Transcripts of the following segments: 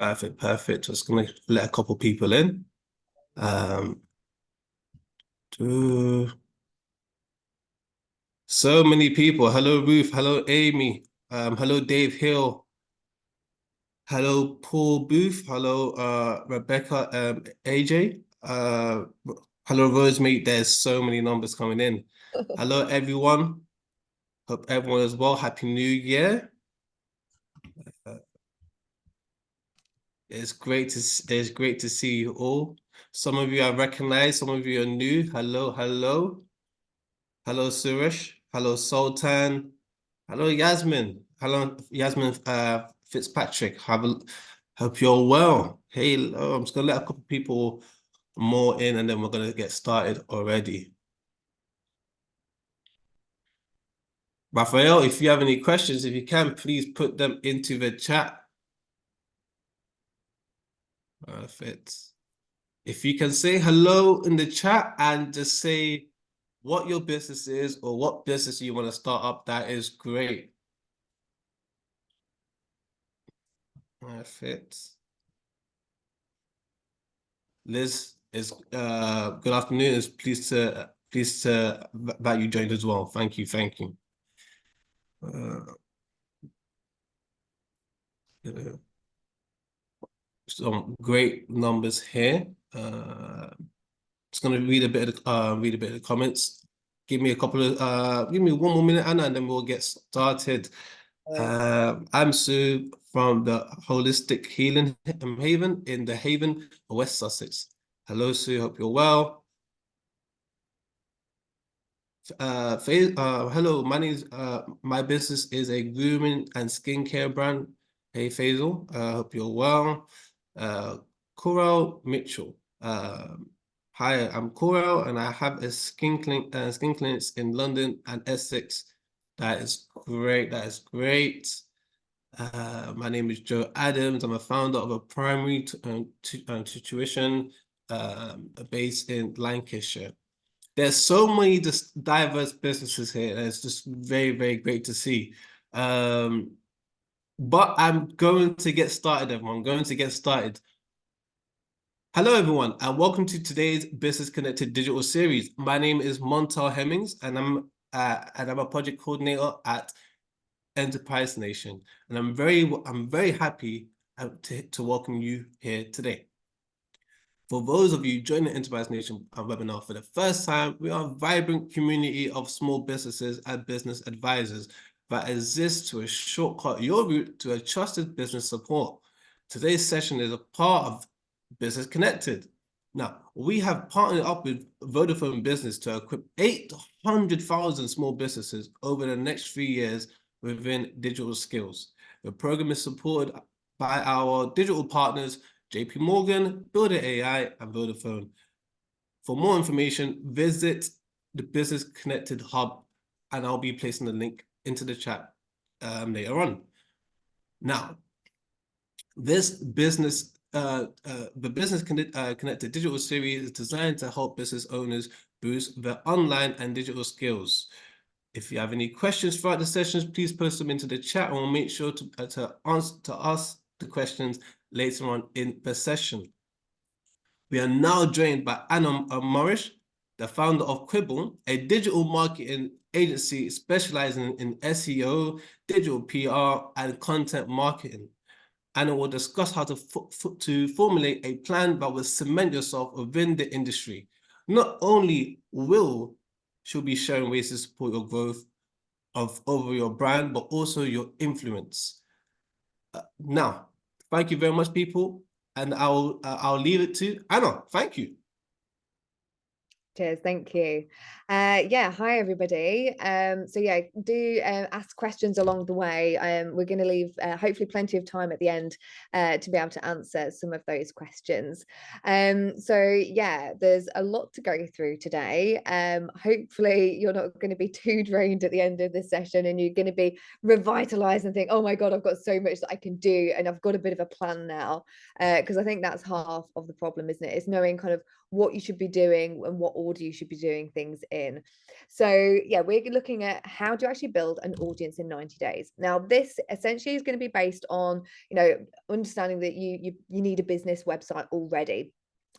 Perfect, perfect. Just gonna let a couple people in. Um, do- so many people. Hello, Ruth. Hello, Amy. Hello, Dave Hill. Hello, Paul Booth. Hello, Rebecca. AJ. Hello, Rosemary. There's so many numbers coming in. Hello, everyone. Hope everyone is well. Happy New Year. Uh, it's great to see you all. Some of you I recognize, some of you are new. Hello, hello. Hello, Suresh. Hello, Sultan. Hello, Yasmin. Hello, Yasmin Fitzpatrick. Hope you're well. Hey, hello. I'm just gonna let a couple people more in and then we're gonna get started already. Raphael, if you have any questions, if you can, please put them into the chat. Perfect. If you can say hello in the chat and just say what your business is or what business you want to start up, that is great. Perfect. Liz is good afternoon. Is pleased that you joined as well. Thank you, thank you. Some great numbers here. Just gonna read a bit of the comments. Give me give me one more minute, Anna, and then we'll get started. I'm Sue from the Holistic Healing Haven in the Haven, West Sussex. Hello, Sue. Hope you're well. Hello, my business is a grooming and skincare brand. Hey, Faisal. Hope you're well. Coral Mitchell. Hi, I'm Coral, and I have a skin clinics in London and Essex. That is great. That is great. My name is Joe Adams. I'm a founder of a primary tuition based in Lancashire. There's so many just diverse businesses here, and it's just very, very great to see. But I'm going to get started, everyone. I'm going to get started. Hello, everyone, and welcome to today's Business Connected digital series. My name is Montel Hemmings, and I'm a project coordinator at Enterprise Nation, and I'm very happy to welcome you here today. For those of you joining the Enterprise Nation webinar for the first time, we are a vibrant community of small businesses and business advisors that exists to shortcut your route to a trusted business support. Today's session is a part of Business Connected. Now, we have partnered up with Vodafone Business to equip 800,000 small businesses over the next 3 years within digital skills. The program is supported by our digital partners, JP Morgan, Builder AI, and Vodafone. For more information, visit the Business Connected Hub, and I'll be placing the link into the chat later on. Now, this the Business Connected digital series is designed to help business owners boost their online and digital skills. If you have any questions throughout the sessions, please post them into the chat, and we'll make sure to ask the questions later on in the session. We are now joined by Anna Morrish, the founder of Quibble, a digital marketing agency specializing in SEO, digital PR, and content marketing. Anna will discuss how to formulate a plan that will cement yourself within the industry. Not only will she'll be sharing ways to support your growth over your brand, but also your influence. Now, thank you very much, people, and I'll leave it to Anna. Thank you. Cheers, thank you. Yeah, hi everybody. So yeah, do ask questions along the way. We're going to leave hopefully plenty of time at the end to be able to answer some of those questions. So yeah, there's a lot to go through today. Hopefully you're not going to be too drained at the end of this session, and you're going to be revitalized and think, oh my God, I've got so much that I can do, and I've got a bit of a plan now. Because I think that's half of the problem, isn't it? It's knowing kind of what you should be doing and what order you should be doing things in. So yeah, we're looking at how to actually build an audience in 90 days. Now, this essentially is going to be based on, understanding that you need a business website already.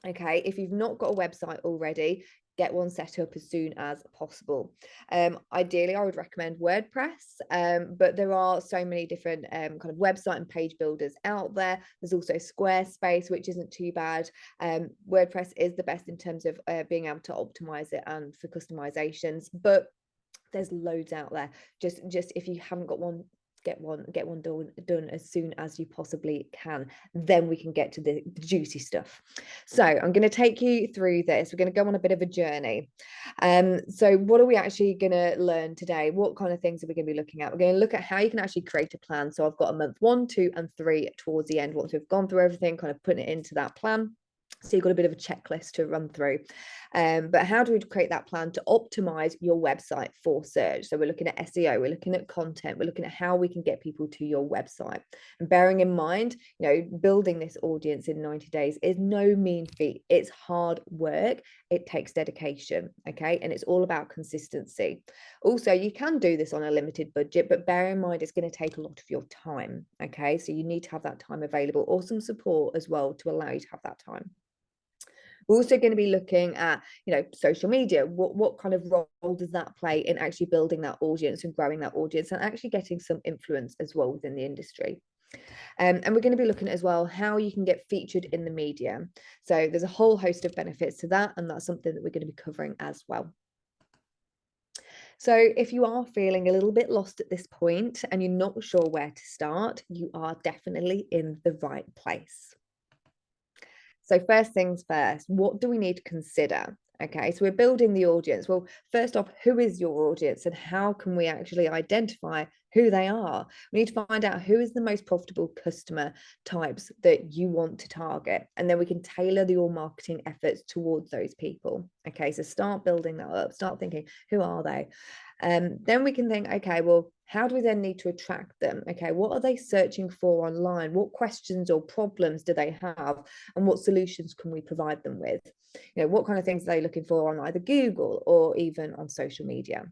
Okay, if you've not got a website already, get one set up as soon as possible. Ideally, I would recommend WordPress, but there are so many different kind of website and page builders out there. There's also Squarespace, which isn't too bad. WordPress is the best in terms of being able to optimize it and for customizations, but there's loads out there. Just if you haven't got one, get one done as soon as you possibly can. Then we can get to the juicy stuff. So I'm going to take you through this. We're going to go on a bit of a journey. So what are we actually going to learn today? What kind of things are we going to be looking at? We're going to look at how you can actually create a plan. So I've got a month 1, 2, and 3 towards the end. Once we've gone through everything, kind of putting it into that plan. So you've got a bit of a checklist to run through. But how do we create that plan to optimize your website for search? So we're looking at SEO, we're looking at content, we're looking at how we can get people to your website. And bearing in mind, building this audience in 90 days is no mean feat. It's hard work. It takes dedication. Okay. And it's all about consistency. Also, you can do this on a limited budget, but bear in mind, it's going to take a lot of your time. Okay. So you need to have that time available, or some support as well to allow you to have that time. We're also going to be looking at, social media. What kind of role does that play in actually building that audience and growing that audience and actually getting some influence as well within the industry? And we're going to be looking at as well how you can get featured in the media. So there's a whole host of benefits to that, and that's something that we're going to be covering as well. So if you are feeling a little bit lost at this point and you're not sure where to start, you are definitely in the right place. So first things first, what do we need to consider? Okay, so we're building the audience. Well, first off, who is your audience and how can we actually identify who they are? We need to find out who is the most profitable customer types that you want to target. And then we can tailor your marketing efforts towards those people. Okay, so start building that up, start thinking, who are they? Then we can think, okay, well, how do we then need to attract them? Okay, what are they searching for online? What questions or problems do they have? And what solutions can we provide them with? What kind of things are they looking for on either Google or even on social media?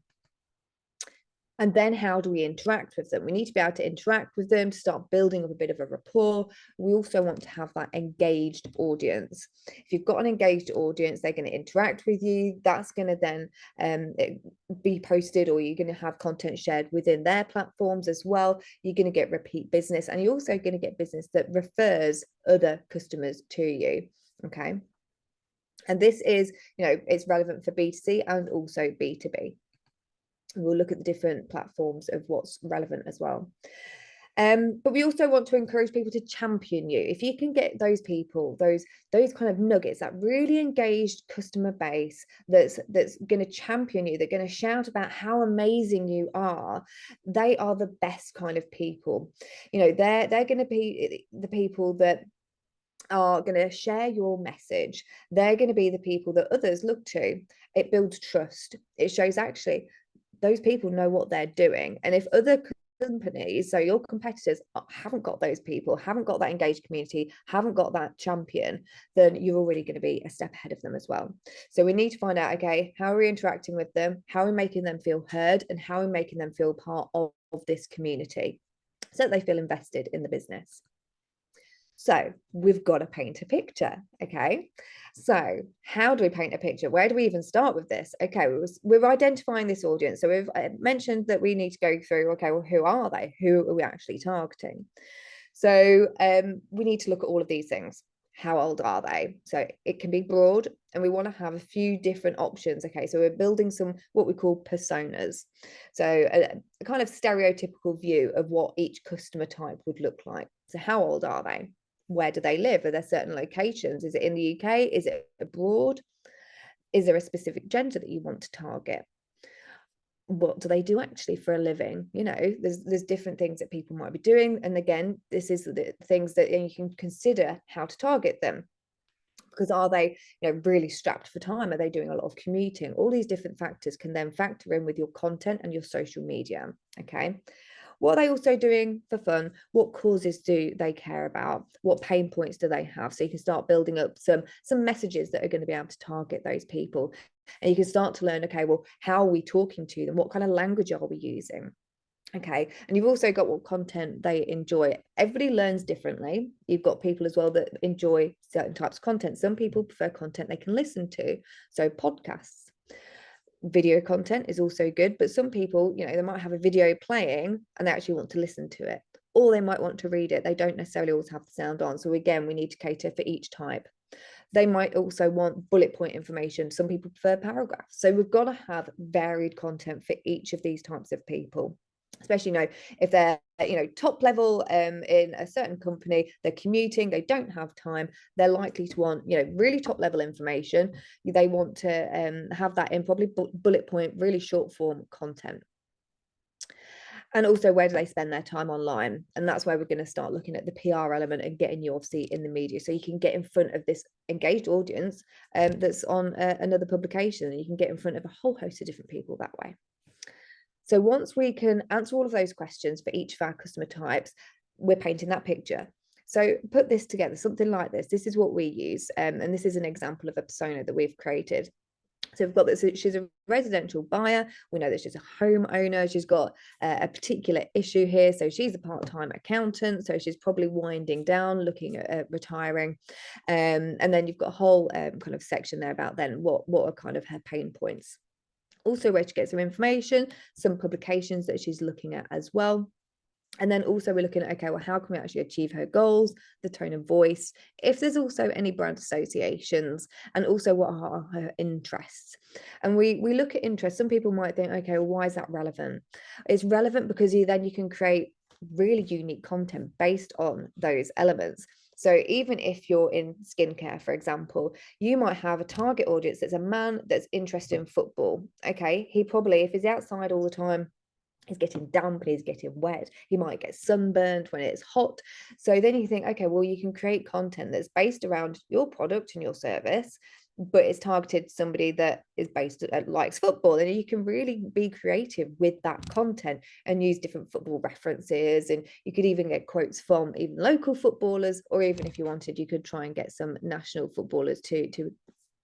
And then how do we interact with them? We need to be able to interact with them to start building up a bit of a rapport. We also want to have that engaged audience. If you've got an engaged audience, they're going to interact with you. That's going to then be posted, or you're going to have content shared within their platforms as well. You're going to get repeat business, and you're also going to get business that refers other customers to you. Okay. And this is, it's relevant for B2C and also B2B. We'll look at the different platforms of what's relevant as well. But we also want to encourage people to champion you. If you can get those people, those kind of nuggets, that really engaged customer base that's going to champion you, they're going to shout about how amazing you are, they are the best kind of people. They're going to be the people that are going to share your message. They're going to be the people that others look to. It builds trust. It shows actually those people know what they're doing. And if other companies, so your competitors, haven't got those people, haven't got that engaged community, haven't got that champion, then you're already going to be a step ahead of them as well. So we need to find out, okay, how are we interacting with them? How are we making them feel heard? And how are we making them feel part of this community so that they feel invested in the business? So we've got to paint a picture. Okay. So how do we paint a picture? Where do we even start with this? Okay. We're identifying this audience. So we've mentioned that we need to go through, okay, well, who are they? Who are we actually targeting? So we need to look at all of these things. How old are they? So it can be broad, and we want to have a few different options. Okay, so we're building some what we call personas. So a kind of stereotypical view of what each customer type would look like. So how old are they? Where do they live? Are there certain locations? Is it in the UK? Is it abroad? Is there a specific gender that you want to target? What do they do actually for a living? There's different things that people might be doing. And again, this is the things that you can consider how to target them. Because are they, really strapped for time? Are they doing a lot of commuting? All these different factors can then factor in with your content and your social media. Okay. what are they also doing for fun? What causes do they care about? What pain points do they have? So you can start building up some messages that are going to be able to target those people. And you can start to learn, okay, well, how are we talking to them? What kind of language are we using? Okay, and you've also got what content they enjoy. Everybody learns differently. You've got people as well that enjoy certain types of content. Some people prefer content they can listen to, so podcasts. Video content is also good, but some people, you know, they might have a video playing and they actually want to listen to it, or they might want to read it. They don't necessarily always have the sound on. So again, we need to cater for each type. They might also want bullet point information. Some people prefer paragraphs. So we've got to have varied content for each of these types of people, especially, you know, if they're, you know, top level in a certain company, they're commuting, they don't have time, they're likely to want, you know, really top level information. They want to have that in probably bullet point, really short form content. And also, where do they spend their time online? And that's where we're going to start looking at the PR element and getting you obviously in the media, so you can get in front of this engaged audience that's on another publication, and you can get in front of a whole host of different people that way. So once we can answer all of those questions for each of our customer types, we're painting that picture. So put this together, something like this. This is what we use. And this is an example of a persona that we've created. So we've got this, she's a residential buyer. We know that she's a homeowner. She's got a particular issue here. So she's a part-time accountant. So she's probably winding down, looking at retiring. And then you've got a whole kind of section there about then what are kind of her pain points. Also where she gets some information, some publications that she's looking at as well. And then also we're looking at, okay, well, how can we actually achieve her goals, the tone of voice, if there's also any brand associations, and also what are her interests. And we look at interests. Some people might think, okay, well, why is that relevant? It's relevant because then you can create really unique content based on those elements. So even if you're in skincare, for example, you might have a target audience that's a man that's interested in football. Okay, he probably, if he's outside all the time, he's getting damp and he's getting wet, he might get sunburned when it's hot. So then you think, okay, well, you can create content that's based around your product and your service, but it's targeted to somebody that is based likes football. And you can really be creative with that content and use different football references, and you could even get quotes from even local footballers, or even if you wanted, you could try and get some national footballers to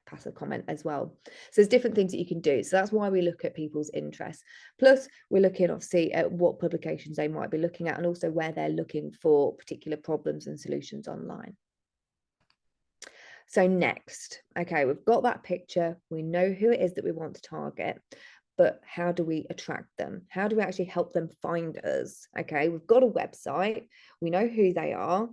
pass a comment as well. So there's different things that you can do. So that's why we look at people's interests. Plus we're looking obviously at what publications they might be looking at, and also where they're looking for particular problems and solutions online. So next, okay, we've got that picture, we know who it is that we want to target, but how do we attract them? How do we actually help them find us? Okay, we've got a website, we know who they are,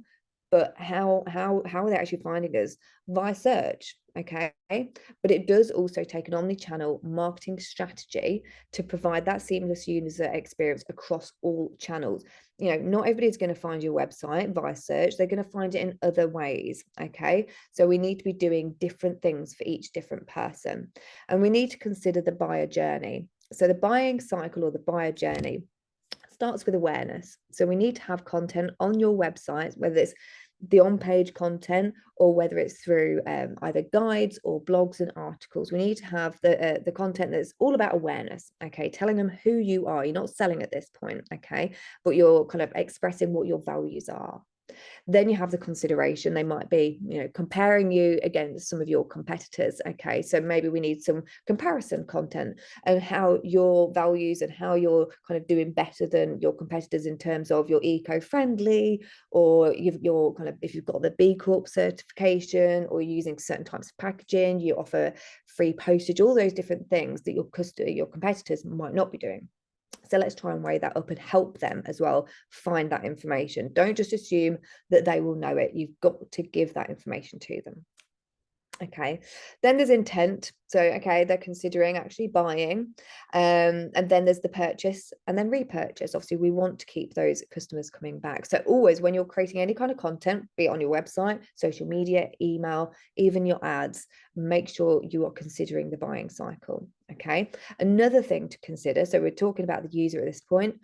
but how are they actually finding us? Via search. Okay, but it does also take an omni-channel marketing strategy to provide that seamless user experience across all channels. You know, not everybody's going to find your website via search, they're going to find it in other ways. Okay, so we need to be doing different things for each different person, and we need to consider the buyer journey. So the buying cycle, or the buyer journey, starts with awareness. So we need to have content on your website, whether it's the on-page content or whether it's through either guides or blogs and articles. We need to have the content that's all about awareness, okay, telling them who you are. You're not selling at this point, okay, but you're kind of expressing what your values are. Then you have the consideration. They might be, you know, comparing you against some of your competitors. Okay, so maybe we need some comparison content and how your values and how you're kind of doing better than your competitors in terms of you're eco-friendly, or you're kind of, if you've got the B Corp certification, or you're using certain types of packaging, you offer free postage, all those different things that your competitors might not be doing. So let's try and weigh that up and help them as well find that information. Don't just assume that they will know it. You've got to give that information to them. Okay, then there's intent. So, okay, they're considering actually buying. And then there's the purchase and then repurchase. Obviously, we want to keep those customers coming back. So always when you're creating any kind of content, be it on your website, social media, email, even your ads, make sure you are considering the buying cycle. Okay, another thing to consider. So we're talking about the user at this point.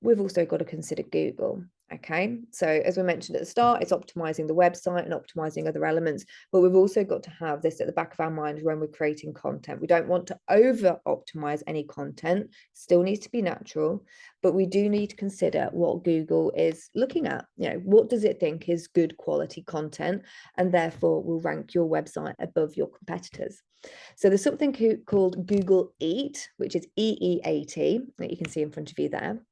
We've also got to consider Google. Okay, so as we mentioned at the start, it's optimizing the website and optimizing other elements, but we've also got to have this at the back of our mind when we're creating content. We don't want to over optimize any content, still needs to be natural, but we do need to consider what Google is looking at. You know, what does it think is good quality content, and therefore will rank your website above your competitors. So there's something called Google EAT, which is EEAT, that you can see in front of you there.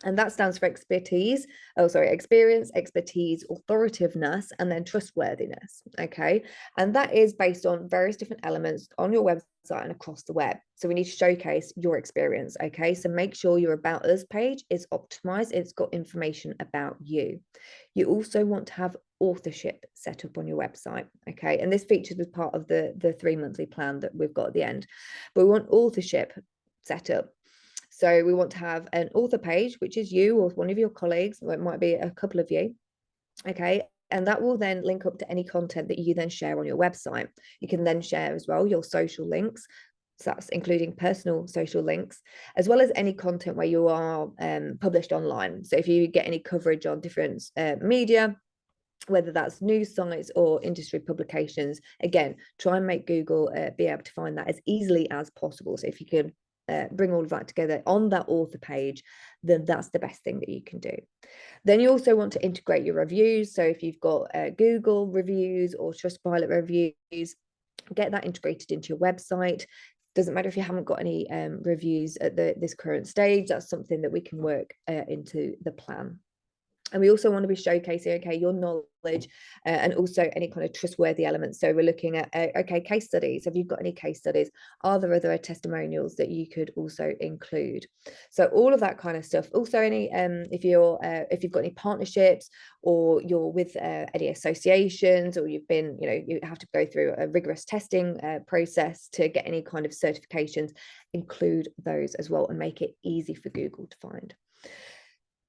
And that stands for experience, expertise, authoritativeness, and then trustworthiness. Okay. And that is based on various different elements on your website and across the web. So we need to showcase your experience. Okay. So make sure your About Us page is optimized, it's got information about you. You also want to have authorship set up on your website. Okay. And this features as part of the 3-monthly plan that we've got at the end. But we want authorship set up. So we want to have an author page, which is you or one of your colleagues, or it might be a couple of you. Okay. And that will then link up to any content that you then share on your website. You can then share as well your social links. So that's including personal social links, as well as any content where you are published online. So if you get any coverage on different media, whether that's news sites or industry publications, again, try and make Google be able to find that as easily as possible. So if you can bring all of that together on that author page, then that's the best thing that you can do. Then you also want to integrate your reviews. So if you've got Google reviews or Trustpilot reviews, get that integrated into your website. Doesn't matter if you haven't got any reviews at this current stage, that's something that we can work into the plan. And we also want to be showcasing, okay, your knowledge and also any kind of trustworthy elements. So we're looking at, okay, case studies. Have you got any case studies? Are there other testimonials that you could also include? So all of that kind of stuff. Also, any if you've got any partnerships or you're with any associations, or you've been, you have to go through a rigorous testing process to get any kind of certifications, include those as well and make it easy for Google to find.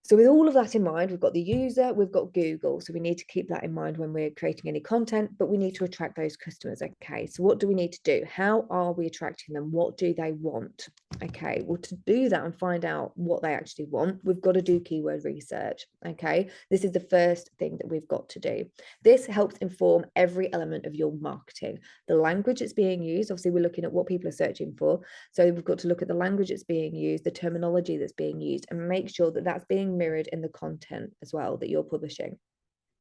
So with all of that in mind, we've got the user, we've got Google. So we need to keep that in mind when we're creating any content, but we need to attract those customers. Okay, so what do we need to do? How are we attracting them? What do they want? Okay, well, to do that and find out what they actually want, we've got to do keyword research. Okay, this is the first thing that we've got to do. This helps inform every element of your marketing. The language that's being used, obviously we're looking at what people are searching for. So we've got to look at the language that's being used, the terminology that's being used, and make sure that that's being mirrored in the content as well that you're publishing.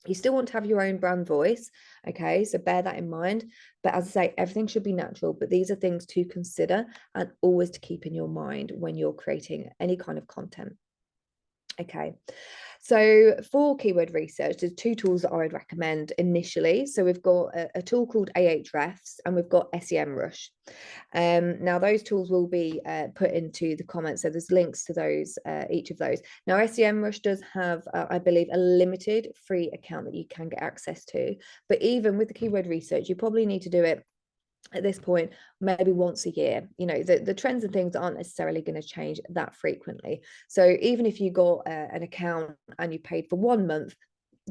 You still want to have your own brand voice, okay, so bear that in mind. But as I say, everything should be natural, but these are things to consider and always to keep in your mind when you're creating any kind of content. Okay, so for keyword research, there's 2 tools that I would recommend initially. So we've got a tool called Ahrefs and we've got SEMrush. Now those tools will be put into the comments, so there's links to those, each of those. Now SEMrush does have, I believe, a limited free account that you can get access to, but even with the keyword research, you probably need to do it at this point maybe once a year. The trends and things aren't necessarily going to change that frequently. So even if you got an account and you paid for 1 month,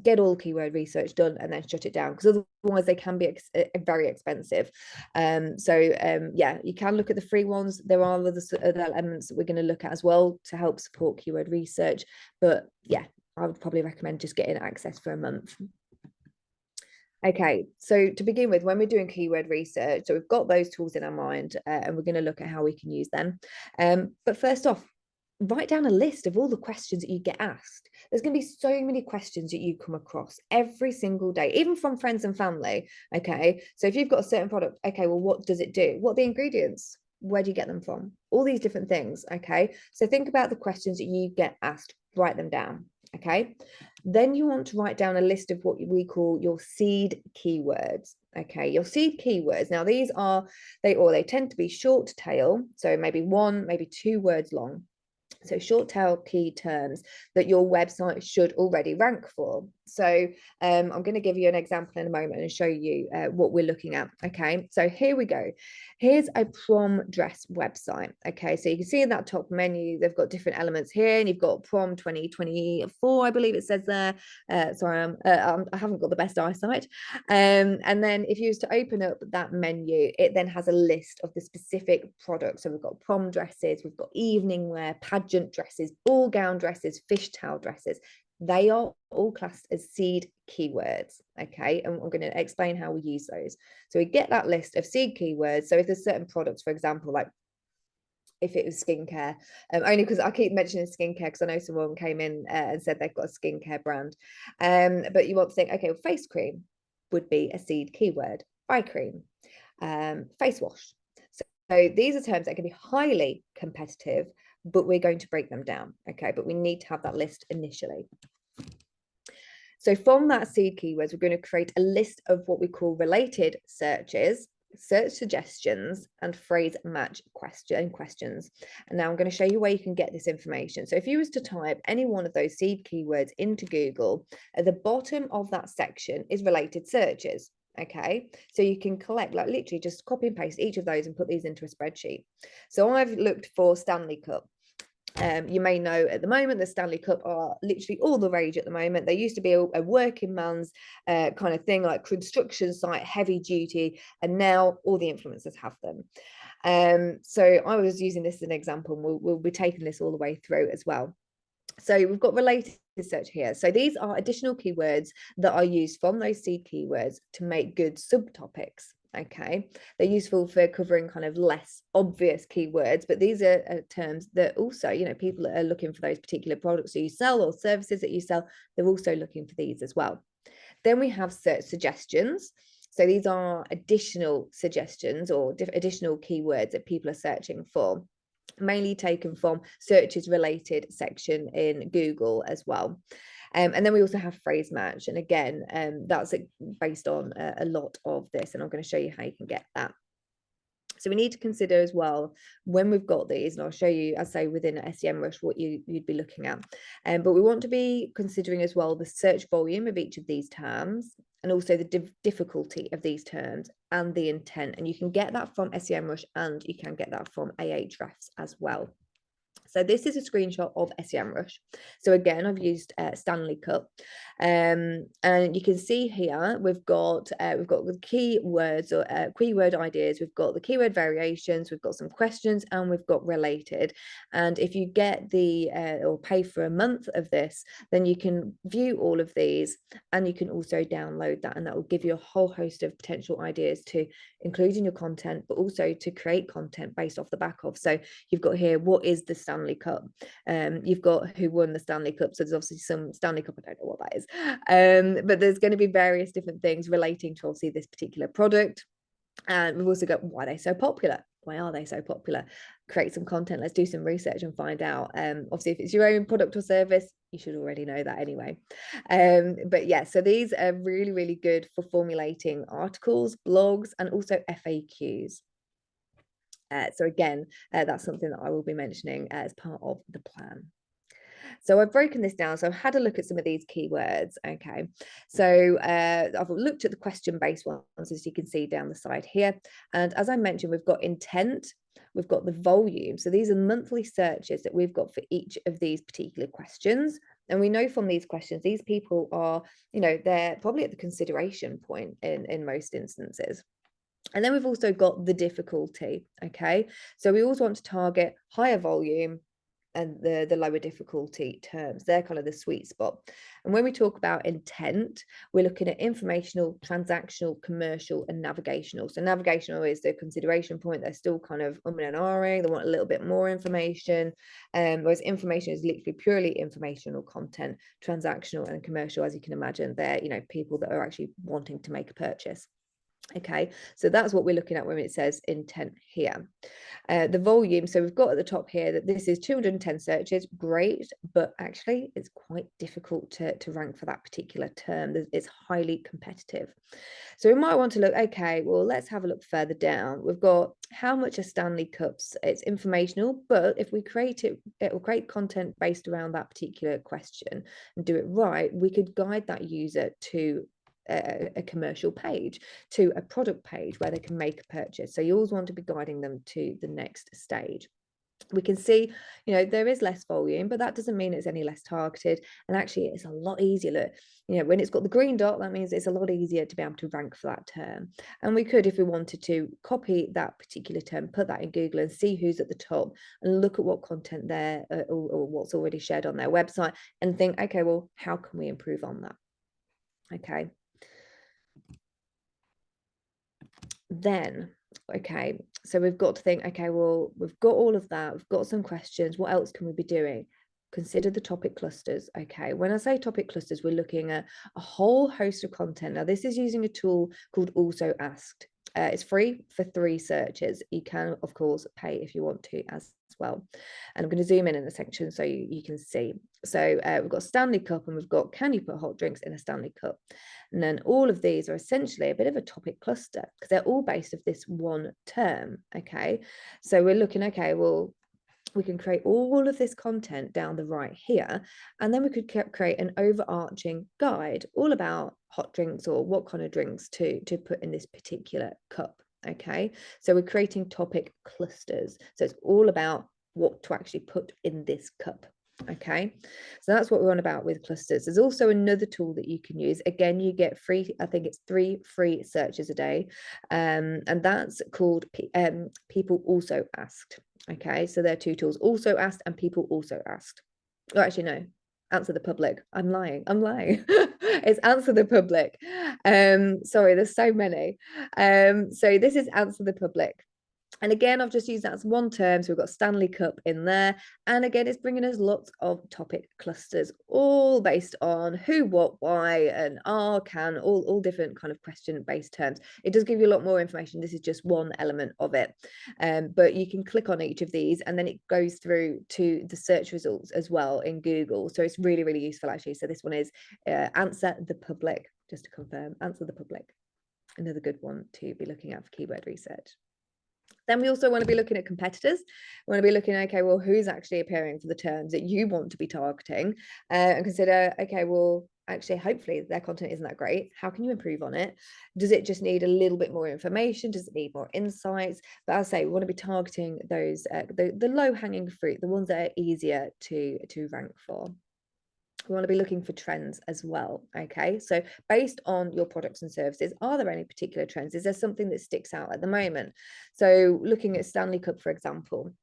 get all keyword research done and then shut it down, because otherwise they can be very expensive. Yeah, you can look at the free ones. There are other elements that we're going to look at as well to help support keyword research, but yeah, I would probably recommend just getting access for a month. Okay, so to begin with, when we're doing keyword research, so we've got those tools in our mind and we're going to look at how we can use them. But first off, write down a list of all the questions that you get asked. There's going to be so many questions that you come across every single day, even from friends and family. Okay, so if you've got a certain product, okay, well, what does it do? What are the ingredients? Where do you get them from? All these different things. Okay, so think about the questions that you get asked, write them down. Okay, then you want to write down a list of what we call your seed keywords. Okay, your seed keywords. Now these are, they tend to be short tail, so maybe 1, maybe 2 words long. So short tail key terms that your website should already rank for. So I'm going to give you an example in a moment and show you what we're looking at. Okay, so here we go. Here's a prom dress website. Okay, so you can see in that top menu, they've got different elements here, and you've got prom 2024, I believe it says there. Sorry, I haven't got the best eyesight. And then if you was to open up that menu, it then has a list of the specific products. So we've got prom dresses, we've got evening wear, pageant dresses, ball gown dresses, fishtail dresses. They are all classed as seed keywords, okay? And I'm going to explain how we use those. So we get that list of seed keywords. So if there's certain products, for example, like if it was skincare, only because I keep mentioning skincare because I know someone came in and said they've got a skincare brand. But you want to think, okay, well, face cream would be a seed keyword, eye cream, face wash. So these are terms that can be highly competitive, but we're going to break them down, okay? But we need to have that list initially. So from that seed keywords, we're going to create a list of what we call related searches, search suggestions, and phrase match questions. And now I'm going to show you where you can get this information. So if you was to type any one of those seed keywords into Google, at the bottom of that section is related searches. Okay, so you can collect, like literally just copy and paste each of those and put these into a spreadsheet. So I've looked for Stanley Cup. You may know at the moment the Stanley Cup are literally all the rage at the moment. They used to be a working man's kind of thing, like construction site, heavy duty, and now all the influencers have them. So I was using this as an example, and we'll be taking this all the way through as well. So we've got related search here. So these are additional keywords that are used from those seed keywords to make good subtopics. Okay, they're useful for covering kind of less obvious keywords, but these are terms that also, you know, people that are looking for those particular products that you sell or services that you sell, they're also looking for these as well. Then we have search suggestions. So these are additional suggestions or additional keywords that people are searching for, mainly taken from searches related section in Google as well. And then we also have phrase match. And again, that's based on a lot of this. And I'm going to show you how you can get that. So we need to consider as well, when we've got these, and I'll show you, as I say, within SEMrush, what you'd be looking at. But we want to be considering as well the search volume of each of these terms, and also the difficulty of these terms and the intent. And you can get that from SEMrush, and you can get that from Ahrefs as well. So this is a screenshot of SEMrush. So again, I've used Stanley Cup, and you can see here we've got the keywords or keyword ideas. We've got the keyword variations. We've got some questions, and we've got related. And if you get the or pay for a month of this, then you can view all of these, and you can also download that, and that will give you a whole host of potential ideas to include in your content, but also to create content based off the back of. So you've got here, what is the Stanley Cup? You've got who won the Stanley Cup. So there's obviously some Stanley Cup, I don't know what that is. But there's going to be various different things relating to obviously this particular product. And we've also got why they're so popular. Why are they so popular? Create some content. Let's do some research and find out. Obviously, if it's your own product or service, you should already know that anyway. But yeah, so these are really, really good for formulating articles, blogs, and also FAQs. So again, that's something that I will be mentioning as part of the plan. So I've broken this down. So I've had a look at some of these keywords. Okay. So I've looked at the question-based ones, as you can see down the side here. And as I mentioned, we've got intent, we've got the volume. So these are monthly searches that we've got for each of these particular questions. And we know from these questions, these people are, you know, they're probably at the consideration point in most instances. And then we've also got the difficulty. Okay. So we always want to target higher volume and the lower difficulty terms. They're kind of the sweet spot. And when we talk about intent, we're looking at informational, transactional, commercial, and navigational. So navigational is the consideration point. They're still kind of and ahhing. They want a little bit more information. Whereas information is literally purely informational content. Transactional and commercial, as you can imagine, they're, you know, people that are actually wanting to make a purchase. Okay, so that's what we're looking at when it says intent here. The volume, so we've got at the top here that this is 210 searches, great, but actually it's quite difficult to rank for that particular term. It's highly competitive. So we might want to look, okay, well, let's have a look further down. We've got how much are Stanley Cups? It's informational, but if we create it, it will create content based around that particular question and do it right, we could guide that user to a commercial page, to a product page where they can make a purchase. So you always want to be guiding them to the next stage. We can see, you know, there is less volume, but that doesn't mean it's any less targeted. And actually, it's a lot easier. Look, you know, when it's got the green dot, that means it's a lot easier to be able to rank for that term. And we could, if we wanted to, copy that particular term, put that in Google and see who's at the top and look at what content there or what's already shared on their website and think, okay, well, how can we improve on that? Okay. Then, okay, so we've got to think, okay, well, we've got all of that, we've got some questions, what else can we be doing? Consider the topic clusters. Okay, when I say topic clusters, we're looking at a whole host of content. Now, this is using a tool called Also Asked. It's free for 3 searches. You can, of course, pay if you want to as well. And I'm going to zoom in a section so you can see. So we've got Stanley Cup and we've got, can you put hot drinks in a Stanley Cup? And then all of these are essentially a bit of a topic cluster because they're all based of this one term. Okay, so we're looking, okay, well, we can create all of this content down the right here, and then we could create an overarching guide all about hot drinks or what kind of drinks to put in this particular cup. Okay, so we're creating topic clusters, so it's all about what to actually put in this cup. Okay, so that's what we're on about with clusters. There's also another tool that you can use. Again, you get free, I think it's 3 free searches a day, and that's called People Also Asked. Okay, so there are 2 tools, Also Asked and People Also Asked. Oh, actually, no, Answer the Public. I'm lying. It's Answer the Public. Sorry, there's so many. So this is Answer the Public. And again, I've just used that as one term. So we've got Stanley Cup in there. And again, it's bringing us lots of topic clusters, all based on who, what, why, and are, can, all different kind of question-based terms. It does give you a lot more information. This is just one element of it. But you can click on each of these and then it goes through to the search results as well in Google. So it's really, really useful actually. So this one is Answer the Public, just to confirm, Answer the Public. Another good one to be looking at for keyword research. Then we also want to be looking at competitors. We want to be looking, okay, well, who's actually appearing for the terms that you want to be targeting, and consider, okay, well, actually, hopefully their content isn't that great. How can you improve on it? Does it just need a little bit more information? Does it need more insights? But as I say, we want to be targeting those, the low-hanging fruit, the ones that are easier to rank for. We want to be looking for trends as well. Okay, so based on your products and services, are there any particular trends? Is there something that sticks out at the moment? So looking at Stanley Cup, for example,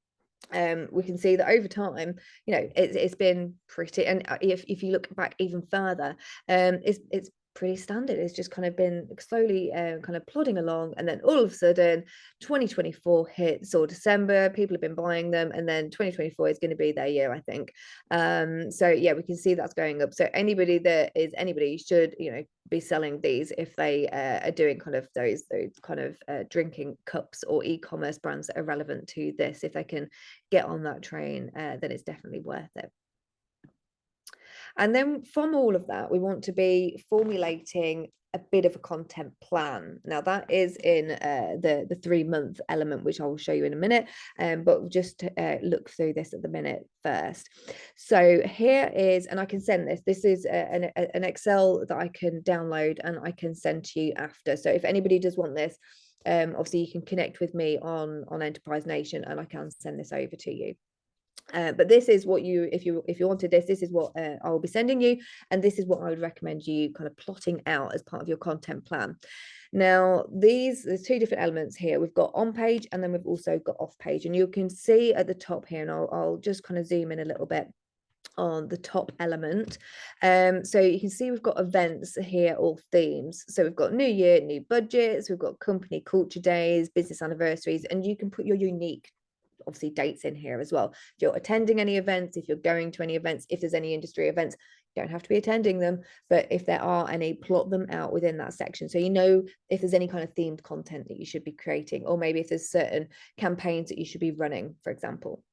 we can see that over time, you know, it's been pretty, and if you look back even further, it's pretty standard. It's just kind of been slowly kind of plodding along, and then all of a sudden 2024 hits, or December, people have been buying them, and then 2024 is going to be their year, I think. So yeah, we can see that's going up. So anybody should, you know, be selling these if they are doing kind of those kind of drinking cups or e-commerce brands that are relevant to this. If they can get on that train, then it's definitely worth it. And then from all of that, we want to be formulating a bit of a content plan. Now that is in the 3-month element, which I will show you in a minute, but just look through this at the minute first. So here is, and I can send this is an Excel that I can download and I can send to you after. So if anybody does want this, obviously you can connect with me on Enterprise Nation and I can send this over to you. But this is what you, if you wanted this is what I will be sending you, and this is what I would recommend you kind of plotting out as part of your content plan. Now there's 2 different elements here. We've got on page and then we've also got off page, and you can see at the top here, and I'll just kind of zoom in a little bit on the top element. So you can see we've got events here, or themes. So we've got new year, new budgets, we've got company culture days, business anniversaries, and you can put your unique, obviously, dates in here as well. If you're attending any events, if you're going to any events, if there's any industry events, you don't have to be attending them, but if there are any, plot them out within that section, so you know if there's any kind of themed content that you should be creating, or maybe if there's certain campaigns that you should be running, for example.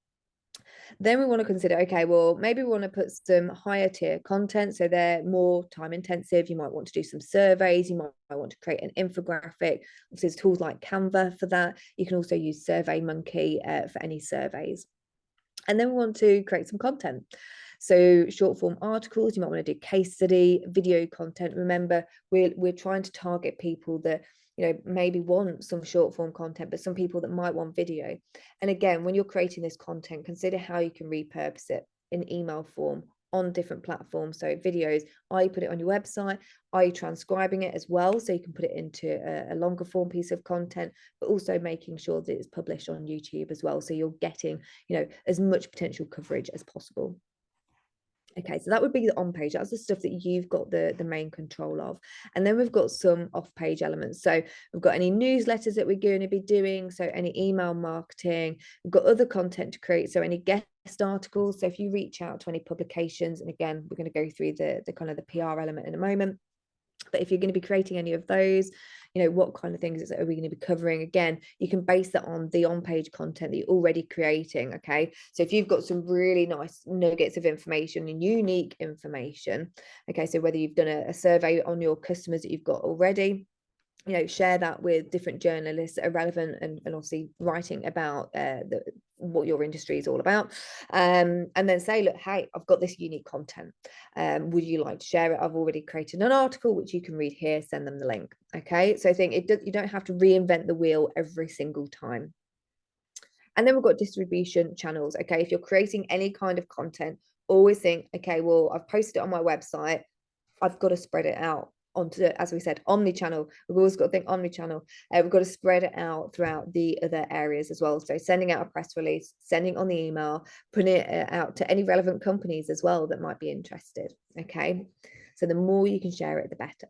Then we want to consider, okay, well, maybe we want to put some higher tier content, so they're more time intensive. You might want to do some surveys, you might want to create an infographic. There's tools like Canva for that. You can also use SurveyMonkey for any surveys. And then we want to create some content. So short form articles, you might want to do case study, video content. Remember, we're trying to target people that maybe want some short form content, but some people that might want video. And again, when you're creating this content, consider how you can repurpose it in email form on different platforms. So videos, are you put it on your website? Are you transcribing it as well, so you can put it into a longer form piece of content, but also making sure that it's published on YouTube as well, so you're getting as much potential coverage as possible. Okay, so that would be the on page. That's the stuff that you've got the main control of. And then we've got some off page elements. So we've got any newsletters that we're going to be doing, so any email marketing. We've got other content to create, so any guest articles. So if you reach out to any publications, and again, we're going to go through the kind of the PR element in a moment. But if you're going to be creating any of those, what kind of things are we going to be covering? Again, you can base that on the on-page content that you're already creating. Okay, so if you've got some really nice nuggets of information and unique information, okay, so whether you've done a survey on your customers that you've got already, share that with different journalists that are relevant, and obviously writing about what your industry is all about, and then say, look, hey, I've got this unique content, would you like to share it? I've already created an article which you can read here, send them the link. Okay, so I think you don't have to reinvent the wheel every single time. And then we've got distribution channels. Okay, if you're creating any kind of content, always think, okay, well, I've posted it on my website, I've got to spread it out onto, as we said, omni-channel. We've always got to think omni-channel. We've got to spread it out throughout the other areas as well. So sending out a press release, sending on the email, putting it out to any relevant companies as well that might be interested. Okay, so the more you can share it, the better.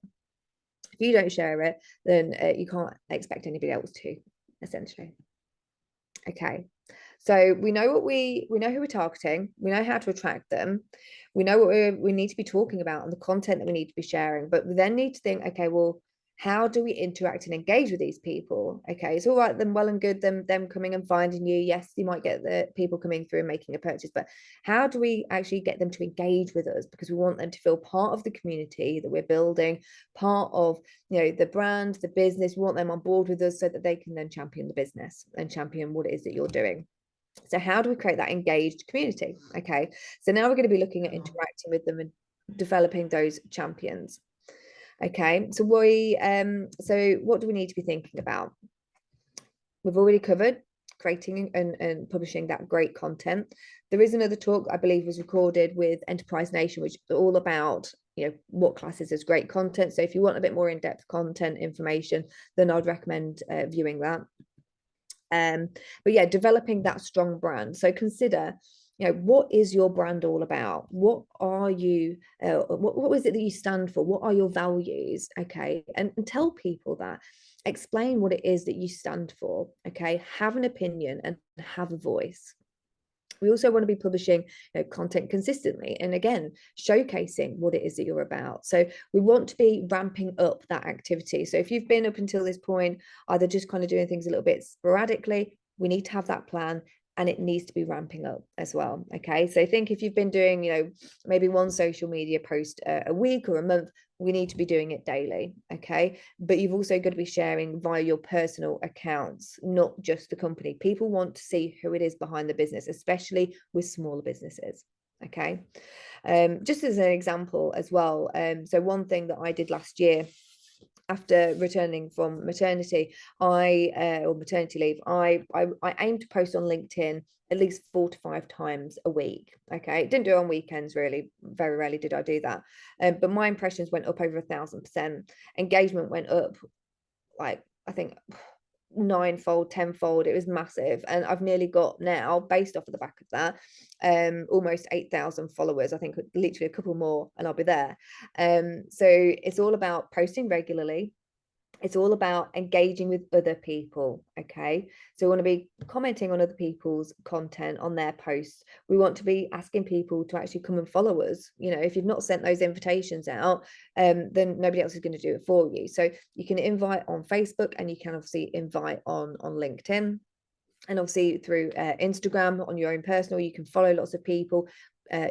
If you don't share it, then you can't expect anybody else to, essentially. Okay, so we know who we're targeting, we know how to attract them, we know what we need to be talking about and the content that we need to be sharing, but we then need to think, okay, well, how do we interact and engage with these people? Okay, it's all right, then well and good them coming and finding you. Yes, you might get the people coming through and making a purchase, but how do we actually get them to engage with us? Because we want them to feel part of the community that we're building, part of the brand, the business. We want them on board with us so that they can then champion the business and champion what it is that you're doing. So how do we create that engaged community? Okay, so now we're going to be looking at interacting with them and developing those champions. Okay, so what do we need to be thinking about? We've already covered creating and publishing that great content. There is another talk I believe was recorded with Enterprise Nation, which is all about what classes as great content. So if you want a bit more in-depth content information, then I'd recommend viewing that. But yeah, developing that strong brand. So consider, what is your brand all about? What are you, what is it that you stand for? What are your values? Okay, and tell people that. Explain what it is that you stand for. Okay, have an opinion and have a voice. We also want to be publishing content consistently, and again, showcasing what it is that you're about. So we want to be ramping up that activity. So if you've been up until this point either just kind of doing things a little bit sporadically, we need to have that plan, and it needs to be ramping up as well. Okay, so I think if you've been doing maybe one social media post a week or a month, we need to be doing it daily. Okay, but you've also got to be sharing via your personal accounts, not just the company. People want to see who it is behind the business, especially with smaller businesses. Okay, just as an example as well, so one thing that I did last year after returning from maternity, or maternity leave, I aim to post on LinkedIn at least 4 to 5 times a week. Okay, didn't do it on weekends, really. Very rarely did I do that. But my impressions went up over 1,000%. Engagement went up, like, I think 9-fold, 10-fold. It was massive, and I've nearly got now, based off of the back of that, almost 8,000 followers. I think literally a couple more and I'll be there. So it's all about posting regularly. It's all about engaging with other people. Okay, so we want to be commenting on other people's content on their posts. We want to be asking people to actually come and follow us. If you've not sent those invitations out, then nobody else is going to do it for you. So you can invite on Facebook, and you can obviously invite on LinkedIn, and obviously through Instagram on your own personal. You can follow lots of people.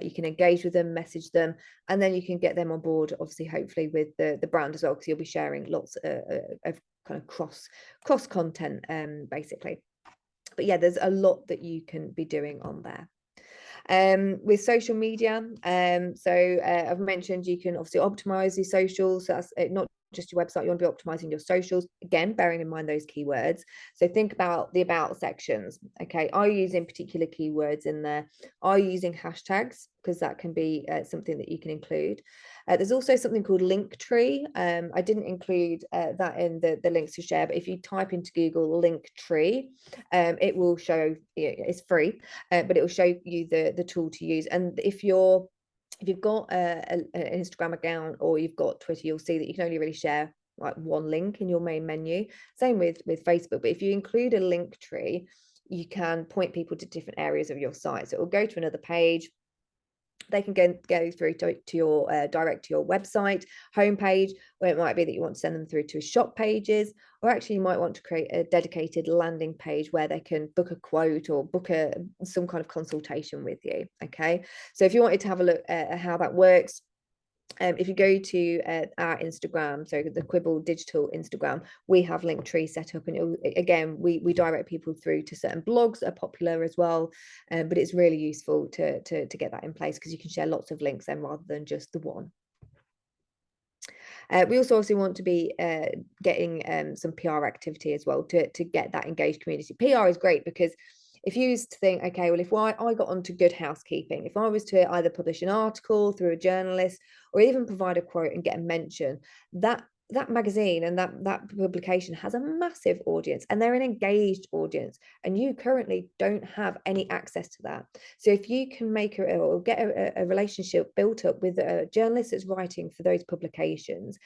You can engage with them, message them, and then you can get them on board, obviously, hopefully with the brand as well, because you'll be sharing lots of kind of cross content, basically. But yeah, there's a lot that you can be doing on there. With social media, so I've mentioned you can obviously optimize your socials. So that's not just your website, you want to be optimizing your socials, again, bearing in mind those keywords. So think about the about sections. Okay, are you using particular keywords in there? Are you using hashtags? Because that can be something that you can include. There's also something called Linktree. I didn't include that in the links to share, but if you type into Google Linktree, it will show, it's free, but it will show you the tool to use. And if you've got an Instagram account or you've got Twitter, you'll see that you can only really share like one link in your main menu. Same with Facebook, but if you include a link tree, you can point people to different areas of your site. So it will go to another page. They can go through to your direct to your website homepage, or it might be that you want to send them through to shop pages, or actually you might want to create a dedicated landing page where they can book a quote or book some kind of consultation with you. Okay, so if you wanted to have a look at how that works, if you go to our Instagram, so the Quibble digital Instagram, we have Linktree set up, and again, we direct people through to certain blogs that are popular as well. But it's really useful to get that in place, because you can share lots of links then rather than just the one. We also obviously want to be getting some PR activity as well to get that engaged community. PR is great because if you used to think, okay, well, if I got onto Good Housekeeping, if I was to either publish an article through a journalist or even provide a quote and get a mention, that magazine and that publication has a massive audience, and they're an engaged audience, and you currently don't have any access to that. So if you can make or get a relationship built up with a journalist that's writing for those publications,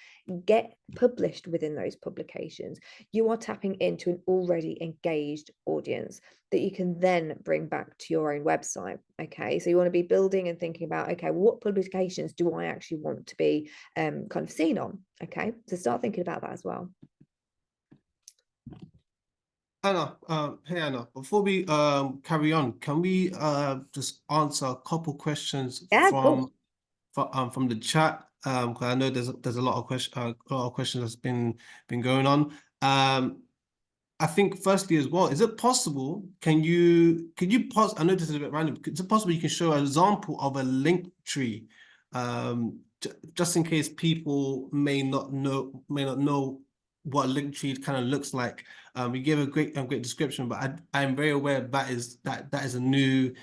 get published within those publications, you are tapping into an already engaged audience that you can then bring back to your own website. Okay, so you want to be building and thinking about, okay, what publications do I actually want to be kind of seen on? Okay, so start thinking about that as well. Anna, hey Anna, before we carry on, can we just answer a couple questions from the chat? Because I know there's a lot of questions that's been going on. I think firstly as well, is it possible, can you pause? I know this is a bit random. Is it possible you can show an example of a link tree, just in case people may not know what a link tree kind of looks like? You gave a great description, but I'm very aware that is a new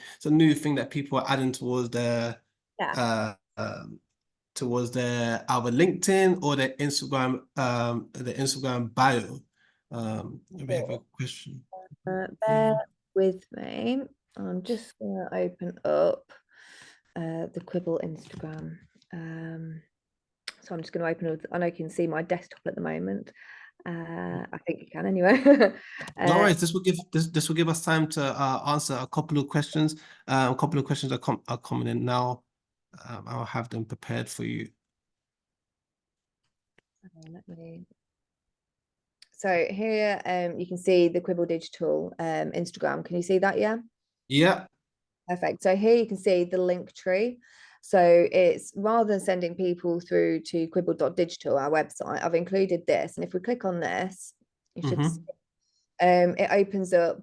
thing that people are adding towards their either LinkedIn or their Instagram bio. We have a question. Bear with me. I'm just going to open up the Quibble Instagram. So I'm just going to open it. I know you can see my desktop at the moment. I think you can anyway. No worries. This will give us time to answer a couple of questions. A couple of questions are coming in now. I'll have them prepared for you. So here you can see the Quibble Digital Instagram. Can you see that? Yeah. Yeah. Perfect. So here you can see the link tree. So it's rather than sending people through to quibble.digital, our website, I've included this. And if we click on this, you should see, it opens up.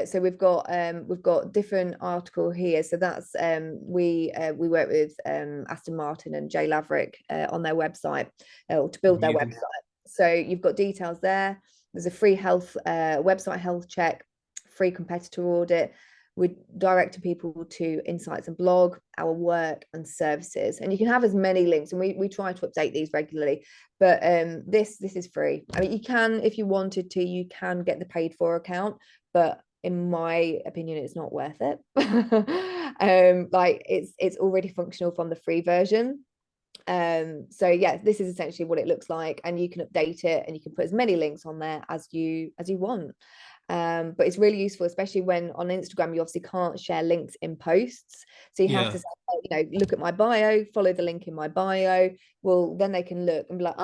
So we've got different article here. So that's we work with Aston Martin and Jay Laverick on their website to build their website. So you've got details there. There's a free website health check, free competitor audit. We're directing people to insights and blog, our work and services. And you can have as many links, and we try to update these regularly, but this is free. I mean, you can, if you wanted to, you can get the paid for account, but in my opinion, it's not worth it. Like it's already functional from the free version. So yeah, this is essentially what it looks like, and you can update it and you can put as many links on there as you want. But it's really useful, especially when on Instagram you obviously can't share links in posts, so you have to say, look at my bio, follow the link in my bio. Well, then they can look and be like,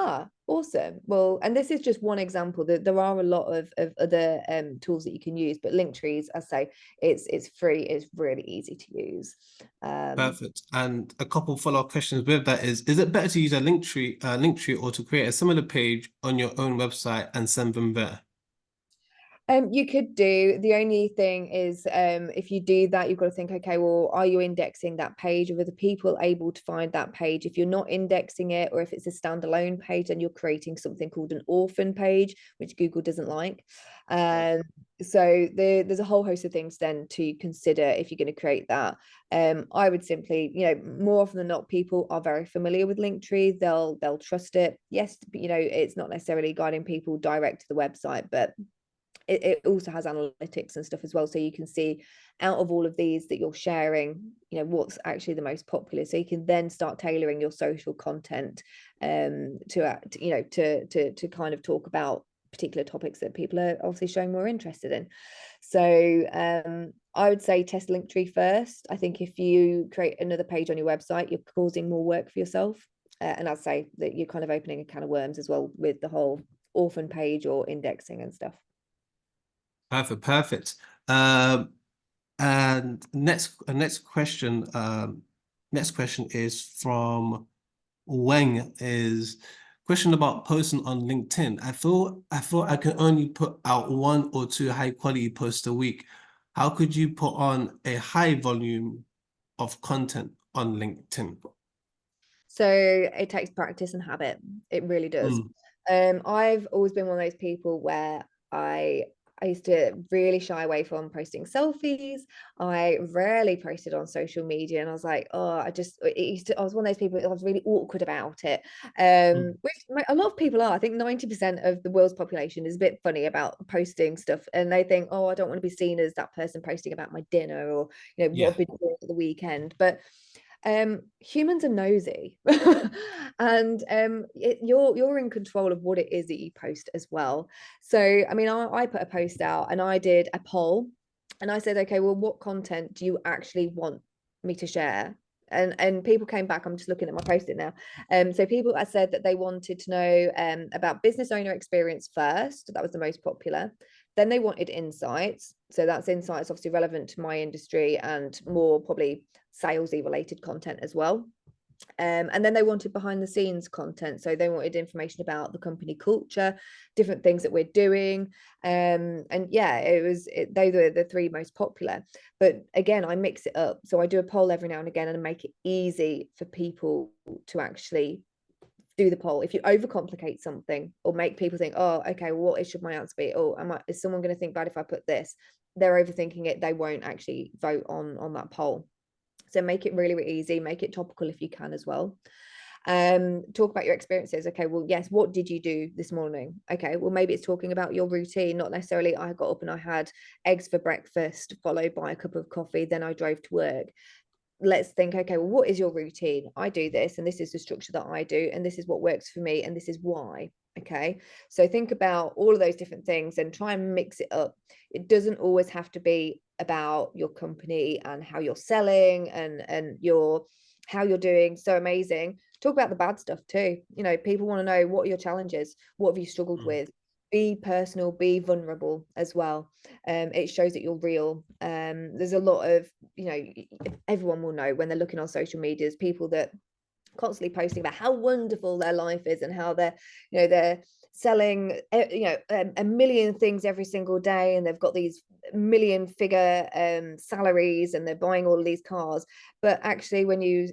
awesome. Well, and this is just one example. There are a lot of other tools that you can use, but Linktrees, I say, it's free, it's really easy to use. Perfect. And a couple follow-up questions with that is it better to use a Linktree or to create a similar page on your own website and send them there? You could do. The only thing is, if you do that, you've got to think, okay, well, are you indexing that page? Or are the people able to find that page? If you're not indexing it, or if it's a standalone page, then you're creating something called an orphan page, which Google doesn't like. So there's a whole host of things then to consider if you're going to create that. I would simply, more often than not, people are very familiar with Linktree. They'll trust it. Yes, it's not necessarily guiding people direct to the website, but it also has analytics and stuff as well, so you can see out of all of these that you're sharing, what's actually the most popular, so you can then start tailoring your social content to kind of talk about particular topics that people are obviously showing more interested in. So I would say test Linktree first. I think if you create another page on your website, you're causing more work for yourself, and I'd say that you're kind of opening a can of worms as well with the whole orphan page or indexing and stuff. Perfect. And next question is from Weng. Is question about posting on LinkedIn. I thought I can only put out 1 or 2 high quality posts a week. How could you put on a high volume of content on LinkedIn? So it takes practice and habit. It really does. I've always been one of those people where I used to really shy away from posting selfies. I rarely posted on social media, and I was like, oh, I was one of those people. I was really awkward about it, which a lot of people are. I think 90% of the world's population is a bit funny about posting stuff, and they think, oh, I don't want to be seen as that person posting about my dinner or what I've been doing at the weekend. But humans are nosy and you're in control of what it is that you post as well. So I mean, I put a post out and I did a poll, and I said, okay, well, what content do you actually want me to share? And people came back. I'm just looking at my post-it now. So people had said that they wanted to know about business owner experience first. That was the most popular. Then they wanted insights. So that's insights obviously relevant to my industry and more probably salesy related content as well. And then they wanted behind the scenes content. So they wanted information about the company culture, different things that we're doing. And yeah, those were the 3 most popular. But again, I mix it up. So I do a poll every now and again and make it easy for people to actually do the poll. If you overcomplicate something or make people think, oh, okay, well, what should my answer be? Oh, is someone going to think bad if I put this? They're overthinking it. They won't actually vote on that poll. So make it really, really easy. Make it topical if you can as well. Talk about your experiences. Okay, well, yes, what did you do this morning? Okay, well, maybe it's talking about your routine, not necessarily I got up and I had eggs for breakfast followed by a cup of coffee, then I drove to work. Let's think, okay, well, what is your routine? I do this, and this is the structure that I do, and this is what works for me, and this is why. Okay, so think about all of those different things and try and mix it up. It doesn't always have to be about your company and how you're selling and how you're doing so amazing. Talk about the bad stuff too. People want to know, what are your challenges? What have you struggled with? Be personal, be vulnerable as well. It shows that you're real. There's a lot of, everyone will know when they're looking on social medias, people that constantly posting about how wonderful their life is and how they're selling a million things every single day, and they've got these million figure salaries, and they're buying all of these cars. But actually,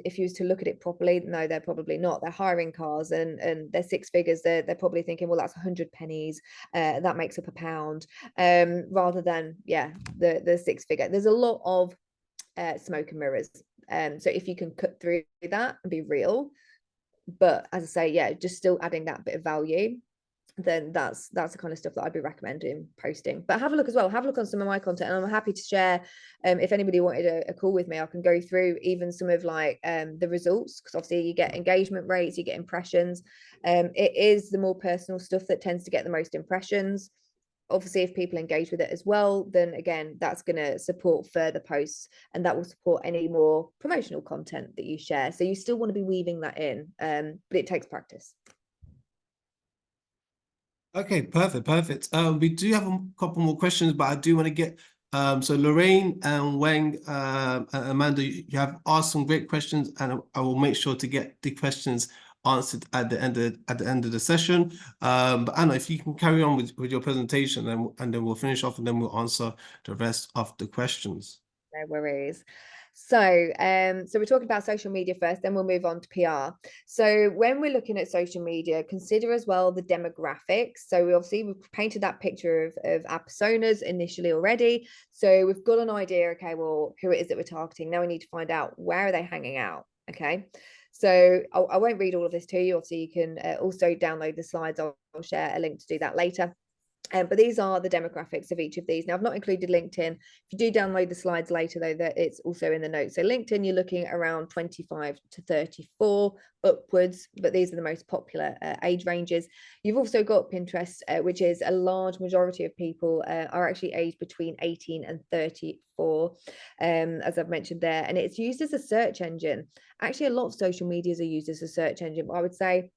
if you was to look at it properly, no, they're probably not. They're hiring cars and they're 6 figures. They're probably thinking, well, that's 100 pennies, that makes up a pound, rather than the 6 figure. There's a lot of smoke and mirrors. So if you can cut through that and be real, but as I say, just still adding that bit of value, then that's the kind of stuff that I'd be recommending posting. But have a look as well. Have a look on some of my content, and I'm happy to share. If anybody wanted a call with me, I can go through even some of the results, because obviously you get engagement rates, you get impressions. It is the more personal stuff that tends to get the most impressions. Obviously, if people engage with it as well, then again, that's going to support further posts, and that will support any more promotional content that you share. So you still want to be weaving that in, but it takes practice. Okay, perfect. We do have a couple more questions, but I do want to get so Lorraine and Wang, Amanda, you have asked some great questions, and I will make sure to get the questions answered at the end of the session. But Anna, if you can carry on with your presentation, and then we'll finish off, and then we'll answer the rest of the questions. No worries. So, so we're talking about social media first, then we'll move on to PR. So when we're looking at social media, consider as well the demographics. So we've painted that picture of our personas initially already. So we've got an idea, okay, well, who it is that we're targeting. Now we need to find out, where are they hanging out? Okay. So I won't read all of this to you. Obviously, you can also download the slides. I'll share a link to do that later. But these are the demographics of each of these. Now, I've not included LinkedIn. If you do download the slides later, though, that it's also in the notes. So LinkedIn, you're looking at around 25 to 34 upwards, but these are the most popular age ranges. You've also got Pinterest, which is a large majority of people are actually aged between 18 and 34, as I've mentioned there. And it's used as a search engine. Actually, a lot of social medias are used as a search engine, but I would say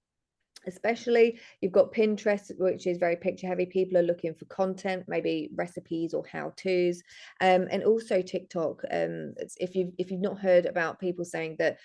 especially you've got Pinterest, which is very picture heavy. People are looking for content, maybe recipes or how-tos, and also TikTok. If you've not heard about people saying that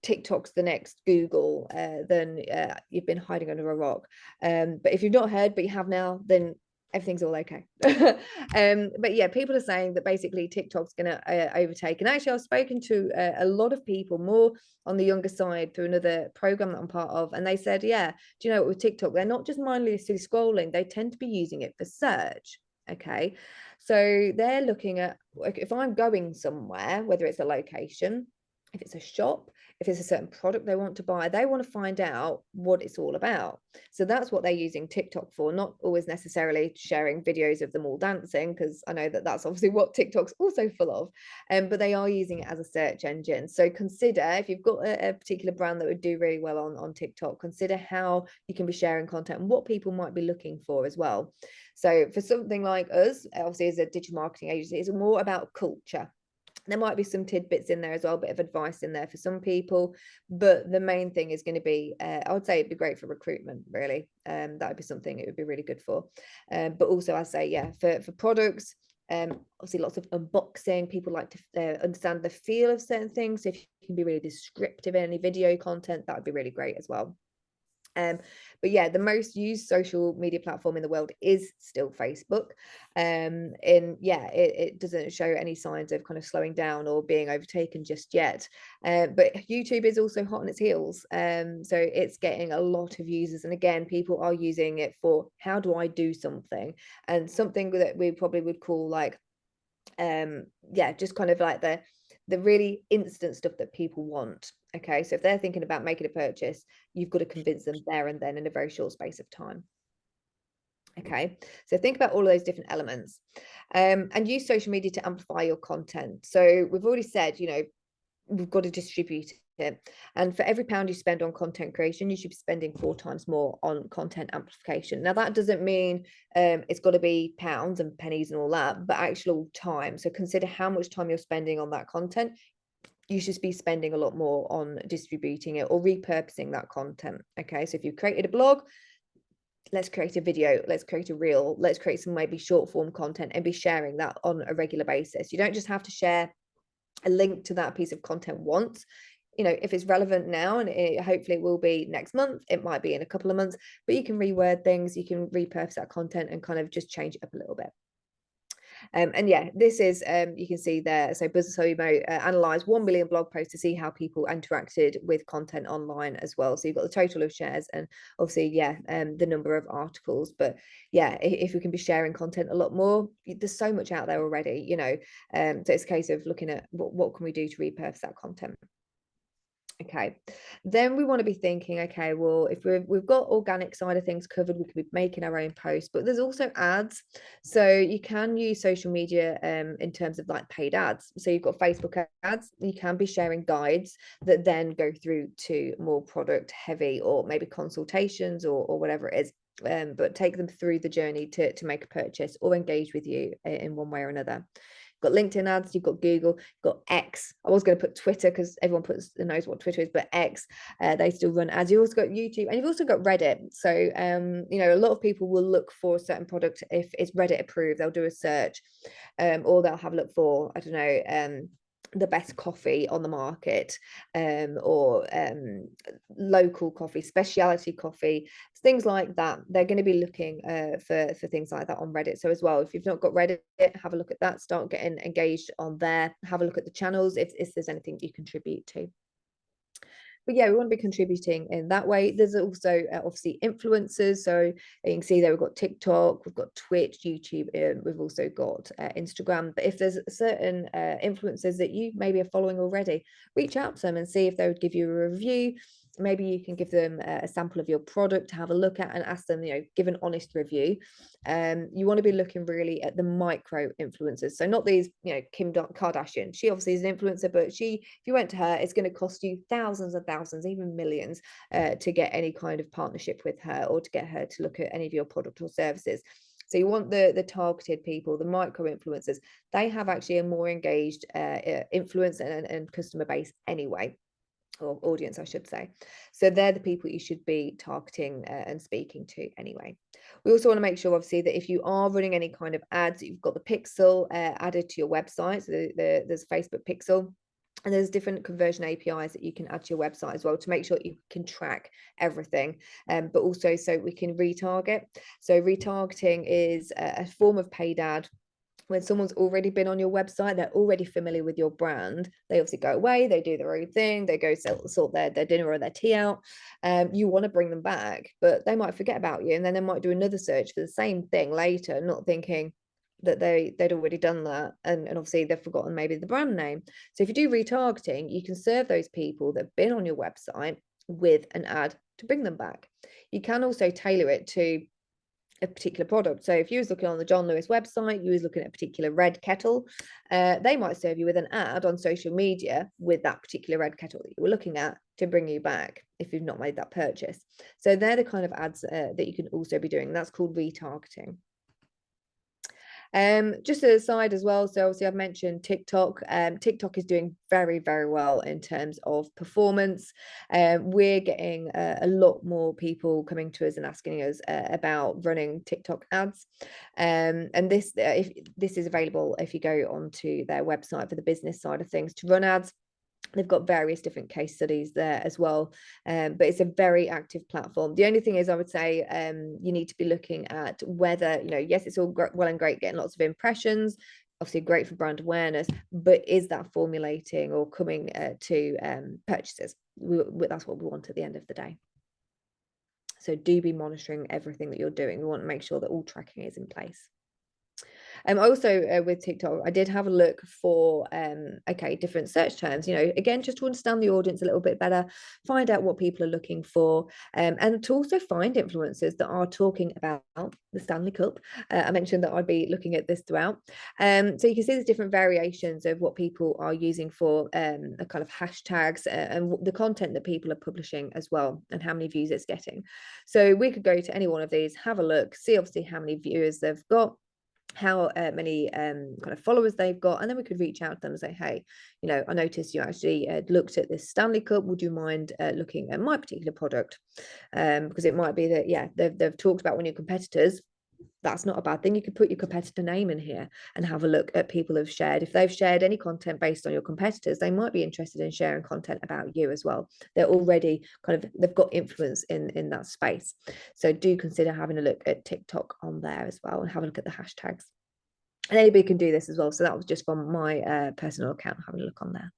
TikTok's the next Google, then you've been hiding under a rock. But if you've not heard, but you have now, then everything's all okay. But yeah, people are saying that basically TikTok's going to overtake. And actually, I've spoken to a lot of people more on the younger side through another program that I'm part of, and they said, yeah, do you know what, with TikTok, they're not just mindlessly scrolling, they tend to be using it for search. Okay, so they're looking at, like, if I'm going somewhere, whether it's a location, if it's a shop, if it's a certain product they want to buy, they want to find out what it's all about. So that's what they're using TikTok for, not always necessarily sharing videos of them all dancing, because I know that that's obviously what TikTok's also full of, but they are using it as a search engine. So consider, if you've got a particular brand that would do really well on TikTok, consider how you can be sharing content and what people might be looking for as well. So for something like us, obviously as a digital marketing agency, it's more about culture. There might be some tidbits in there as well, a bit of advice in there for some people, but the main thing is going to be, I would say it'd be great for recruitment, really. That would be something it would be really good for. But also I say, yeah, for products, obviously lots of unboxing. People like to understand the feel of certain things. So if you can be really descriptive in any video content, that would be really great as well. But yeah, the most used social media platform in the world is still Facebook. And yeah, it doesn't show any signs of kind of slowing down or being overtaken just yet. But YouTube is also hot on its heels. So it's getting a lot of users. And again, people are using it for, how do I do something? And something that we probably would call like, yeah, just kind of like the really instant stuff that people want. Okay, so if they're thinking about making a purchase, you've got to convince them there and then in a very short space of time. Okay, so think about all of those different elements, and use social media to amplify your content. So we've already said, you know, we've got to distribute it, and for every pound you spend on content creation, you should be spending 4 times more on content amplification. Now that doesn't mean it's got to be pounds and pennies and all that, but actual time. So consider how much time you're spending on that content. You should be spending a lot more on distributing it or repurposing that content. Okay, so if you've created a blog, let's create a video, let's create a reel, let's create some maybe short form content and be sharing that on a regular basis. You don't just have to share a link to that piece of content once. You know, if it's relevant now, and hopefully it will be next month, it might be in a couple of months, but you can reword things, you can repurpose that content and kind of just change it up a little bit. And yeah, this is, you can see there, so Business analysed 1 million blog posts to see how people interacted with content online as well. So you've got the total of shares and obviously, yeah, the number of articles. But yeah, if we can be sharing content a lot more, there's so much out there already, you know. So it's a case of looking at what can we do to repurpose that content. Okay, then we want to be thinking, okay, well, if we've got organic side of things covered, we could be making our own posts, but there's also ads. So you can use social media in terms of like paid ads. So you've got Facebook ads, you can be sharing guides that then go through to more product heavy or maybe consultations or whatever it is. But take them through the journey to make a purchase or engage with you in one way or another. Got LinkedIn ads, you've got Google, you've got X. I was going to put Twitter because everyone knows what Twitter is, but X, they still run ads. You've also got YouTube and you've also got Reddit. So, you know, a lot of people will look for a certain product. If it's Reddit approved, they'll do a search, or they'll have a look for, I don't know, the best coffee on the market, or local coffee, specialty coffee, things like that. They're going to be looking for things like that on Reddit. So as well, if you've not got Reddit, have a look at that, start getting engaged on there, have a look at the channels if there's anything you contribute to. But yeah, we want to be contributing in that way. There's also obviously influencers. So you can see there we've got TikTok, we've got Twitch, YouTube, we've also got Instagram. But if there's certain influencers that you maybe are following already, reach out to them and see if they would give you a review. Maybe you can give them a sample of your product to have a look at and ask them, give an honest review. You want to be looking really at the micro influencers. So not these, Kim Kardashian. She obviously is an influencer, but if you went to her, it's going to cost you thousands and thousands, even millions, to get any kind of partnership with her or to get her to look at any of your product or services. So you want the targeted people, the micro influencers. They have actually a more engaged influence and customer base anyway, or audience, I should say. So they're the people you should be targeting and speaking to anyway. We also want to make sure, obviously, that if you are running any kind of ads, you've got the pixel added to your website. So there's Facebook pixel. And there's different conversion APIs that you can add to your website as well to make sure you can track everything, but also so we can retarget. So retargeting is a form of paid ad. When someone's already been on your website, they're already familiar with your brand. They obviously go away, they do their own thing, they go sort their dinner or their tea out. You want to bring them back, but they might forget about you, and then they might do another search for the same thing later, not thinking that they'd already done that, and obviously they've forgotten maybe the brand name. So if you do retargeting, you can serve those people that have been on your website with an ad to bring them back. You can also tailor it to a particular product. So if you was looking on the John Lewis website, you was looking at a particular red kettle, they might serve you with an ad on social media with that particular red kettle that you were looking at to bring you back if you've not made that purchase. So they're the kind of ads that you can also be doing. That's called retargeting. Just as a side as well, so obviously I've mentioned TikTok. TikTok is doing very, very well in terms of performance. We're getting a lot more people coming to us and asking us about running TikTok ads. And this is available if you go onto their website for the business side of things to run ads. They've got various different case studies there as well, but it's a very active platform. The only thing is, I would say, you need to be looking at whether, yes, it's all well and great getting lots of impressions, obviously great for brand awareness, but is that formulating or coming to purchases? That's what we want at the end of the day. So do be monitoring everything that you're doing. We want to make sure that all tracking is in place. Also with TikTok, I did have a look for different search terms, again, just to understand the audience a little bit better, find out what people are looking for, and to also find influencers that are talking about the Stanley Cup. I mentioned that I'd be looking at this throughout. So you can see there's different variations of what people are using for a kind of hashtags and the content that people are publishing as well, and how many views it's getting. So we could go to any one of these, have a look, see obviously how many viewers they've got, how many kind of followers they've got, and then we could reach out to them and say, hey, I noticed you actually looked at this Stanley Cup, would you mind looking at my particular product? Because it might be that, yeah, they've talked about one of your competitors. That's not a bad thing. You could put your competitor name in here and have a look at people who've shared. If they've shared any content based on your competitors, they might be interested in sharing content about you as well. They're already they've got influence in that space. So do consider having a look at TikTok on there as well, and have a look at the hashtags. And anybody can do this as well. So that was just from my personal account, having a look on there.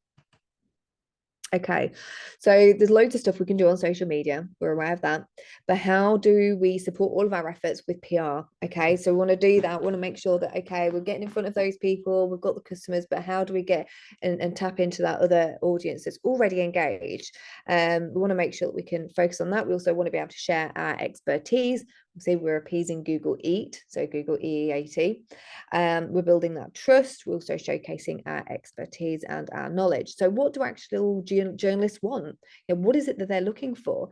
Okay, so there's loads of stuff we can do on social media. We're aware of that. But how do we support all of our efforts with PR? Okay, so we want to do that. We want to make sure that, okay, we're getting in front of those people, we've got the customers, but how do we get and tap into that other audience that's already engaged? We want to make sure that we can focus on that. We also want to be able to share our expertise. Say we're appeasing Google EAT, so Google EEAT. We're building that trust. We're also showcasing our expertise and our knowledge. So what do actually all journalists want? What is it that they're looking for?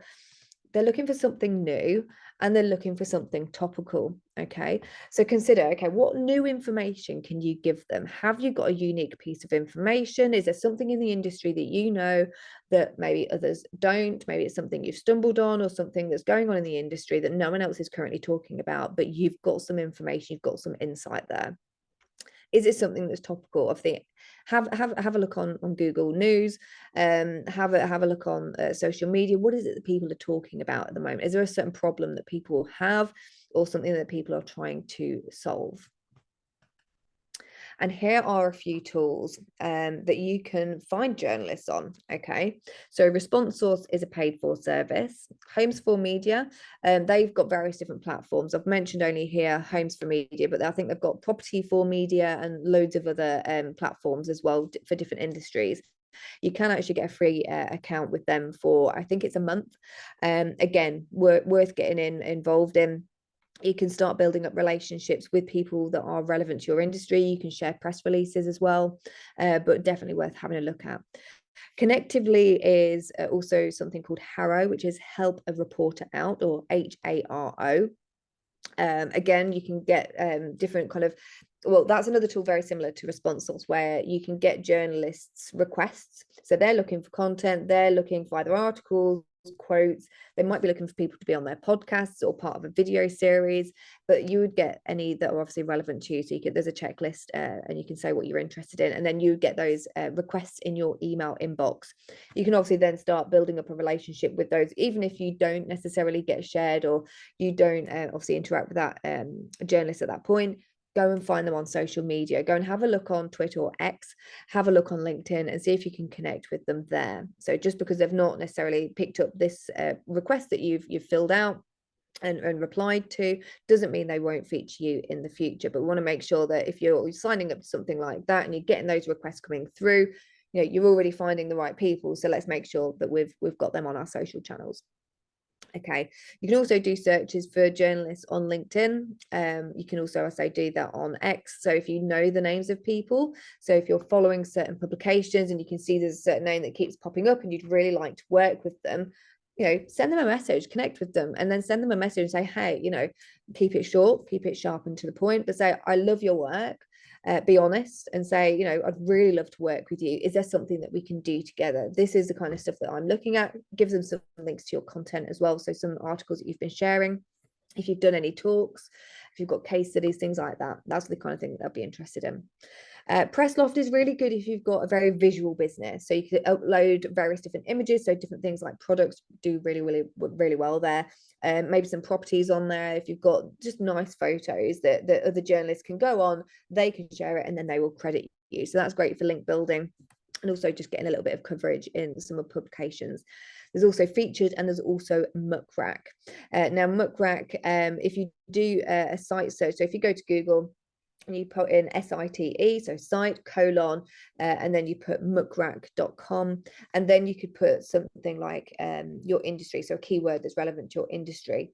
They're looking for something new, and they're looking for something topical. Okay, so consider, okay, what new information can you give them? Have you got a unique piece of information? Is there something in the industry that you know that maybe others don't? Maybe it's something you've stumbled on, or something that's going on in the industry that no one else is currently talking about, but you've got some information, you've got some insight there. Is it something that's topical? Of the have a look on Google News, have a look on social media. What is it that people are talking about at the moment? Is there a certain problem that people have, or something that people are trying to solve? And here are a few tools that you can find journalists on. Okay, so Response Source is a paid for service. Homes for Media, they've got various different platforms. I've mentioned only here Homes for Media, but I think they've got Property for Media and loads of other platforms as well for different industries. You can actually get a free account with them for, I think it's a month. Again, worth getting involved in. You can start building up relationships with people that are relevant to your industry. You can share press releases as well, but definitely worth having a look at. Connectively is also something called HARO, which is Help a Reporter Out, or HARO. Again, you can get different kind of, well, that's another tool very similar to Response Source, where you can get journalists requests. So they're looking for content, they're looking for either articles, quotes, they might be looking for people to be on their podcasts or part of a video series, but you would get any that are obviously relevant to you. So there's a checklist and you can say what you're interested in, and then you get those requests in your email inbox. You can obviously then start building up a relationship with those, even if you don't necessarily get shared, or you don't obviously interact with that journalist at that point. Go and find them on social media. Go and have a look on Twitter or X, have a look on LinkedIn, and see if you can connect with them there. So just because they've not necessarily picked up this request that you've filled out and replied to, doesn't mean they won't feature you in the future. But we want to make sure that if you're signing up to something like that and you're getting those requests coming through, you're already finding the right people. So let's make sure that we've got them on our social channels. Okay, you can also do searches for journalists on LinkedIn. You can also, I say, do that on X. So if you know the names of people, so if you're following certain publications and you can see there's a certain name that keeps popping up and you'd really like to work with them, send them a message, connect with them, and then send them a message and say, hey, keep it short, keep it sharp and to the point, but say, I love your work. Be honest and say, I'd really love to work with you. Is there something that we can do together? This is the kind of stuff that I'm looking at. Give them some links to your content as well. So some articles that you've been sharing, if you've done any talks, if you've got case studies, things like that. That's the kind of thing that they'll be interested in. Pressloft is really good if you've got a very visual business. So you could upload various different images. So different things like products do really well there. Maybe some properties on there. If you've got just nice photos that other journalists can go on, they can share it and then they will credit you. So that's great for link building and also just getting a little bit of coverage in some of publications. There's also featured, and there's also Muckrack. Now Muckrack, if you do a site search, so if you go to Google and you put in SITE, so site : and then you put muckrack.com, and then you could put something like your industry, so a keyword that's relevant to your industry.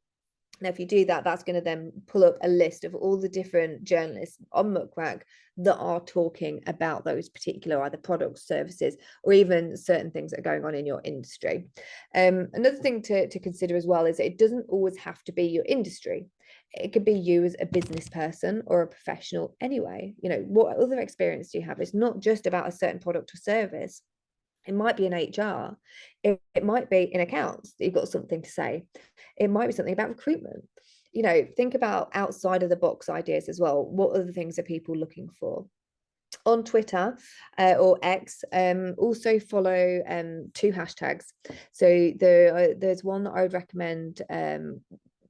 Now, if you do that, that's going to then pull up a list of all the different journalists on Muckrack that are talking about those particular either products, services, or even certain things that are going on in your industry. Another thing to consider as well is that it doesn't always have to be your industry. It could be you as a business person or a professional anyway. What other experience do you have? It's not just about a certain product or service. It might be in HR. It might be in accounts that you've got something to say. It might be something about recruitment. Think about outside of the box ideas as well. What other things are people looking for? On Twitter or X, also follow 2 hashtags. So there's one that I would recommend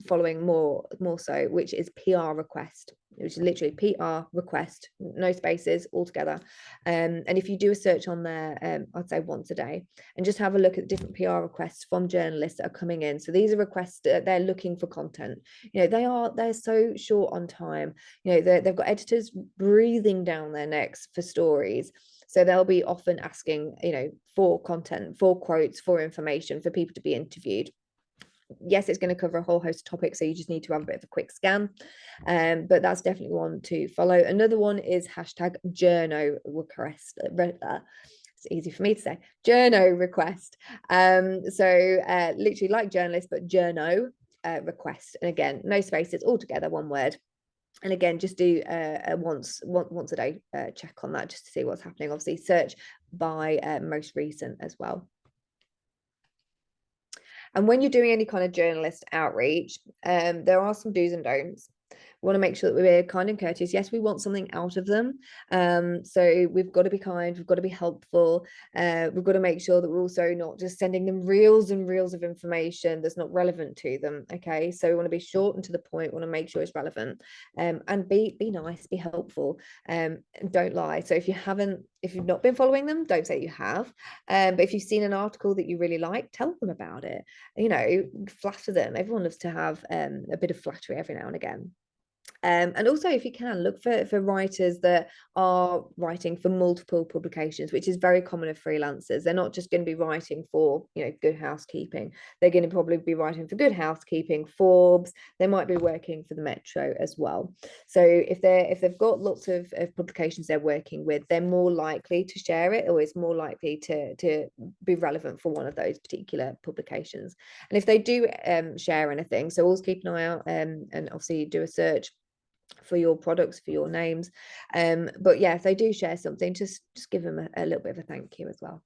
following more so, which is PR request, which is literally PR request, no spaces altogether. And if you do a search on there, I'd say once a day, and just have a look at different PR requests from journalists that are coming in. So these are requests that they're looking for content. They're so short on time. They've got editors breathing down their necks for stories. So they'll be often asking, for content, for quotes, for information, for people to be interviewed. Yes, it's going to cover a whole host of topics, so you just need to have a bit of a quick scan, but that's definitely one to follow. Another one is hashtag journo request. It's easy for me to say, journo request. So literally like journalist, but journo request, and again, no spaces, all together, one word. And again, just do a once a day check on that, just to see what's happening. Obviously search by most recent as well. And when you're doing any kind of journalist outreach, there are some do's and don'ts. We want to make sure that we're kind and courteous. Yes, we want something out of them. So we've got to be kind, we've got to be helpful. We've got to make sure that we're also not just sending them reels and reels of information that's not relevant to them. Okay, so we want to be short and to the point. We want to make sure it's relevant, and be nice, be helpful, and don't lie. So if you've not been following them, don't say you have. But if you've seen an article that you really like, tell them about it. Flatter them. Everyone loves to have a bit of flattery every now and again. And also, if you can, look for writers that are writing for multiple publications, which is very common of freelancers. They're not just going to be writing for, Good Housekeeping. They're going to probably be writing for Good Housekeeping, Forbes. They might be working for the Metro as well. So if they've got lots of publications they're working with, they're more likely to share it, or it's more likely to be relevant for one of those particular publications. And if they do share anything, so always keep an eye out, and obviously do a search for your products, for your names. But yeah, if they do share something, just give them a little bit of a thank you as well.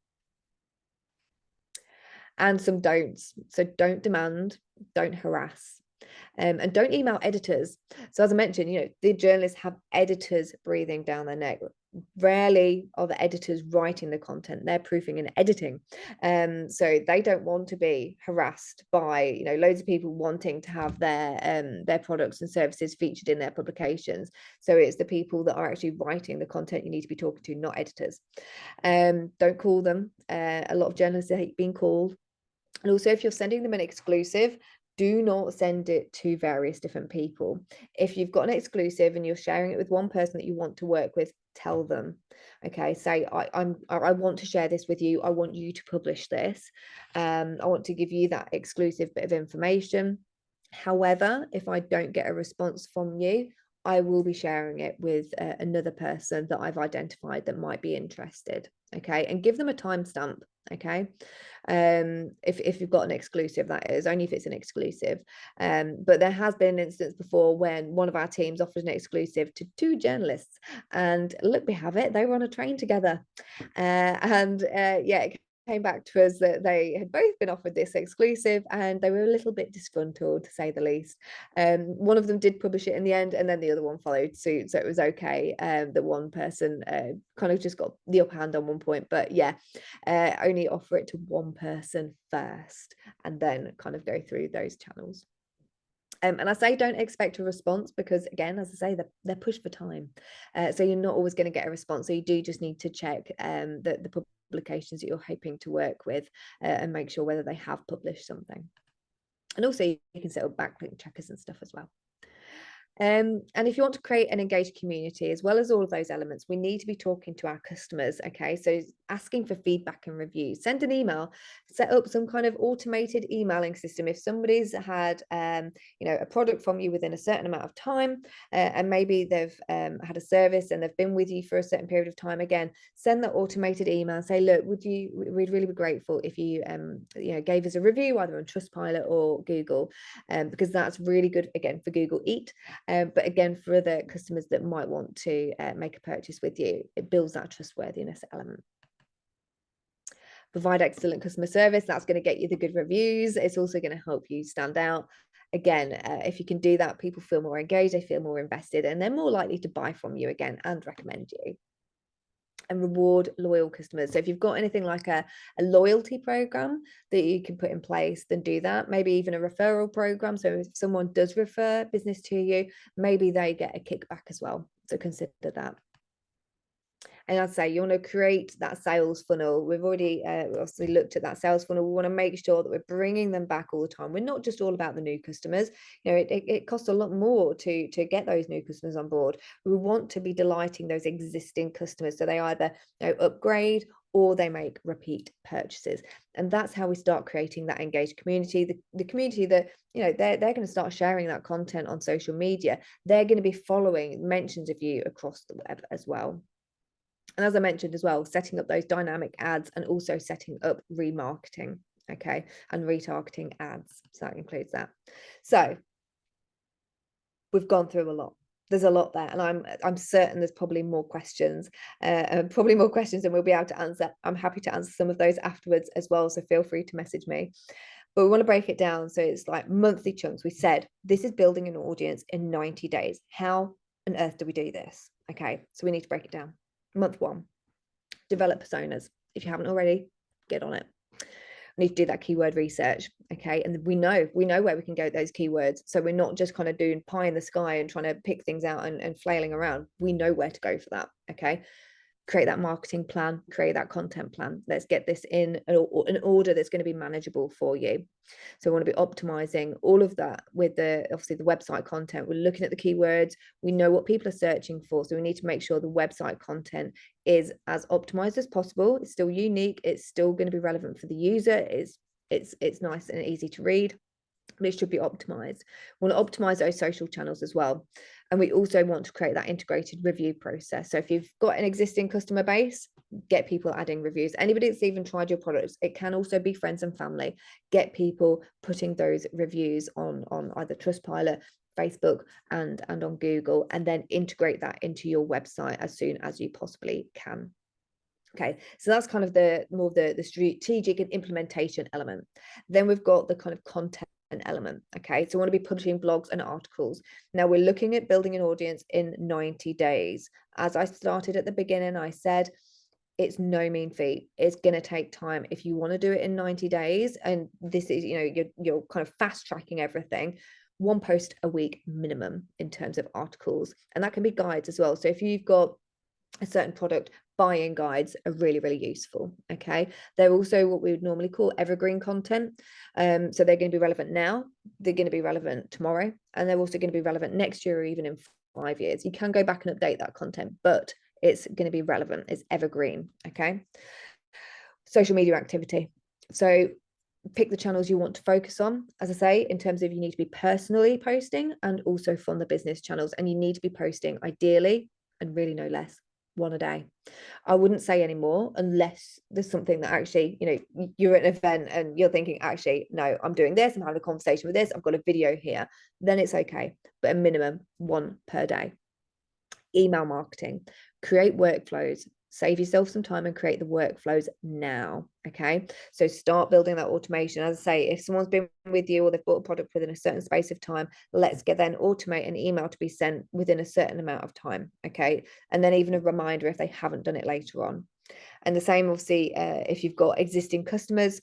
And some don'ts. So don't demand, don't harass. And don't email editors. So as I mentioned, the journalists have editors breathing down their neck. Rarely are the editors writing the content, they're proofing and editing. So they don't want to be harassed by loads of people wanting to have their products and services featured in their publications. So it's the people that are actually writing the content you need to be talking to, not editors. Don't call them. A lot of journalists hate being called. And also, if you're sending them an exclusive, do not send it to various different people. If you've got an exclusive and you're sharing it with one person that you want to work with, tell them. Okay, say I want to share this with you. I want you to publish this. I want to give you that exclusive bit of information. However, if I don't get a response from you, I will be sharing it with another person that I've identified that might be interested. Okay, and give them a timestamp. Okay, if you've got an exclusive, that is only if it's an exclusive. But there has been an instance before when one of our teams offered an exclusive to two journalists, and look, we have it, they were on a train together. It came back to us that they had both been offered this exclusive, and they were a little bit disgruntled, to say the least. One of them did publish it in the end, and then the other one followed suit, so it was okay. That one person kind of just got the upper hand on one point, but yeah, only offer it to one person first, and then kind of go through those channels. And I say don't expect a response because, again, as I say, they're pushed for time. So you're not always going to get a response. So you do just need to check the publications that you're hoping to work with and make sure whether they have published something. And also you can set up backlink trackers and stuff as well. And if you want to create an engaged community, as well as all of those elements, we need to be talking to our customers. Okay, so asking for feedback and reviews. Send an email, set up some kind of automated emailing system. If somebody's had a product from you within a certain amount of time, and maybe they've had a service and they've been with you for a certain period of time, again, send that automated email and say, look, we'd really be grateful if you gave us a review either on Trustpilot or Google, because that's really good, again, for Google Eat. But again, for other customers that might want to make a purchase with you, it builds that trustworthiness element. Provide excellent customer service. That's going to get you the good reviews. It's also going to help you stand out. Again, if you can do that, people feel more engaged, they feel more invested, and they're more likely to buy from you again and recommend you. And reward loyal customers. So if you've got anything like a loyalty program that you can put in place, then do that. Maybe even a referral program. So if someone does refer business to you, maybe they get a kickback as well. So consider that. And I'd say you want to create that sales funnel. We've already obviously looked at that sales funnel. We want to make sure that we're bringing them back all the time. We're not just all about the new customers. It costs a lot more to get those new customers on board. We want to be delighting those existing customers, so they either upgrade or they make repeat purchases. And that's how we start creating that engaged community, the community that they're going to start sharing that content on social media. They're going to be following mentions of you across the web as well. And as I mentioned as well, setting up those dynamic ads and also setting up remarketing, okay, and retargeting ads. So that includes that. So we've gone through a lot. There's a lot there, and I'm certain there's probably more questions, than we'll be able to answer. I'm happy to answer some of those afterwards as well, so feel free to message me. but we want to break it down. So it's like monthly chunks. We said, this is building an audience in 90 days. How on earth do we do this? Okay, so we need to break it down. Month 1, develop personas. If you haven't already, get on it. We need to do that keyword research. Okay, and we know where we can go with those keywords. So we're not just kind of doing pie in the sky and trying to pick things out and flailing around. We know where to go for that. Okay, create that marketing plan, create that content plan. Let's get this in an order that's going to be manageable for you. So we want to be optimizing all of that with obviously the website content. We're looking at the keywords. We know what people are searching for. So we need to make sure the website content is as optimized as possible. It's still unique. It's still going to be relevant for the user. It's nice and easy to read, but it should be optimized. We want to optimize those social channels as well. And we also want to create that integrated review process. So if you've got an existing customer base, get people adding reviews. Anybody that's even tried your products, it can also be friends and family. Get people putting those reviews on either Trustpilot, Facebook, and on Google, and then integrate that into your website as soon as you possibly can. Okay, so that's kind of the strategic and implementation element. Then we've got the kind of content element. Okay, so we want to be publishing blogs and articles. Now we're looking at building an audience in 90 days. As I started at the beginning, I said it's no mean feat. It's going to take time. If you want to do it in 90 days, and this is, you're kind of fast tracking everything, 1 post a week minimum in terms of articles, and that can be guides as well. So if you've got a certain product, buying guides are really, really useful. Okay, they're also what we would normally call evergreen content. So they're going to be relevant now, they're going to be relevant tomorrow, and they're also going to be relevant next year or even in 5 years. You can go back and update that content, but it's going to be relevant. It's evergreen. Okay, social media activity. So pick the channels you want to focus on, as I say, in terms of you need to be personally posting and also from the business channels, and you need to be posting ideally, and really no less, 1 a day. I wouldn't say any more unless there's something that actually, you're at an event and you're thinking, actually, no, I'm doing this, I'm having a conversation with this, I've got a video here, then it's okay. But a minimum 1 per day. Email marketing, create workflows, save yourself some time and create the workflows now. Okay, so start building that automation. As I say, if someone's been with you or they've bought a product within a certain space of time, let's then automate an email to be sent within a certain amount of time. Okay, and then even a reminder if they haven't done it later on. And the same, obviously, if you've got existing customers,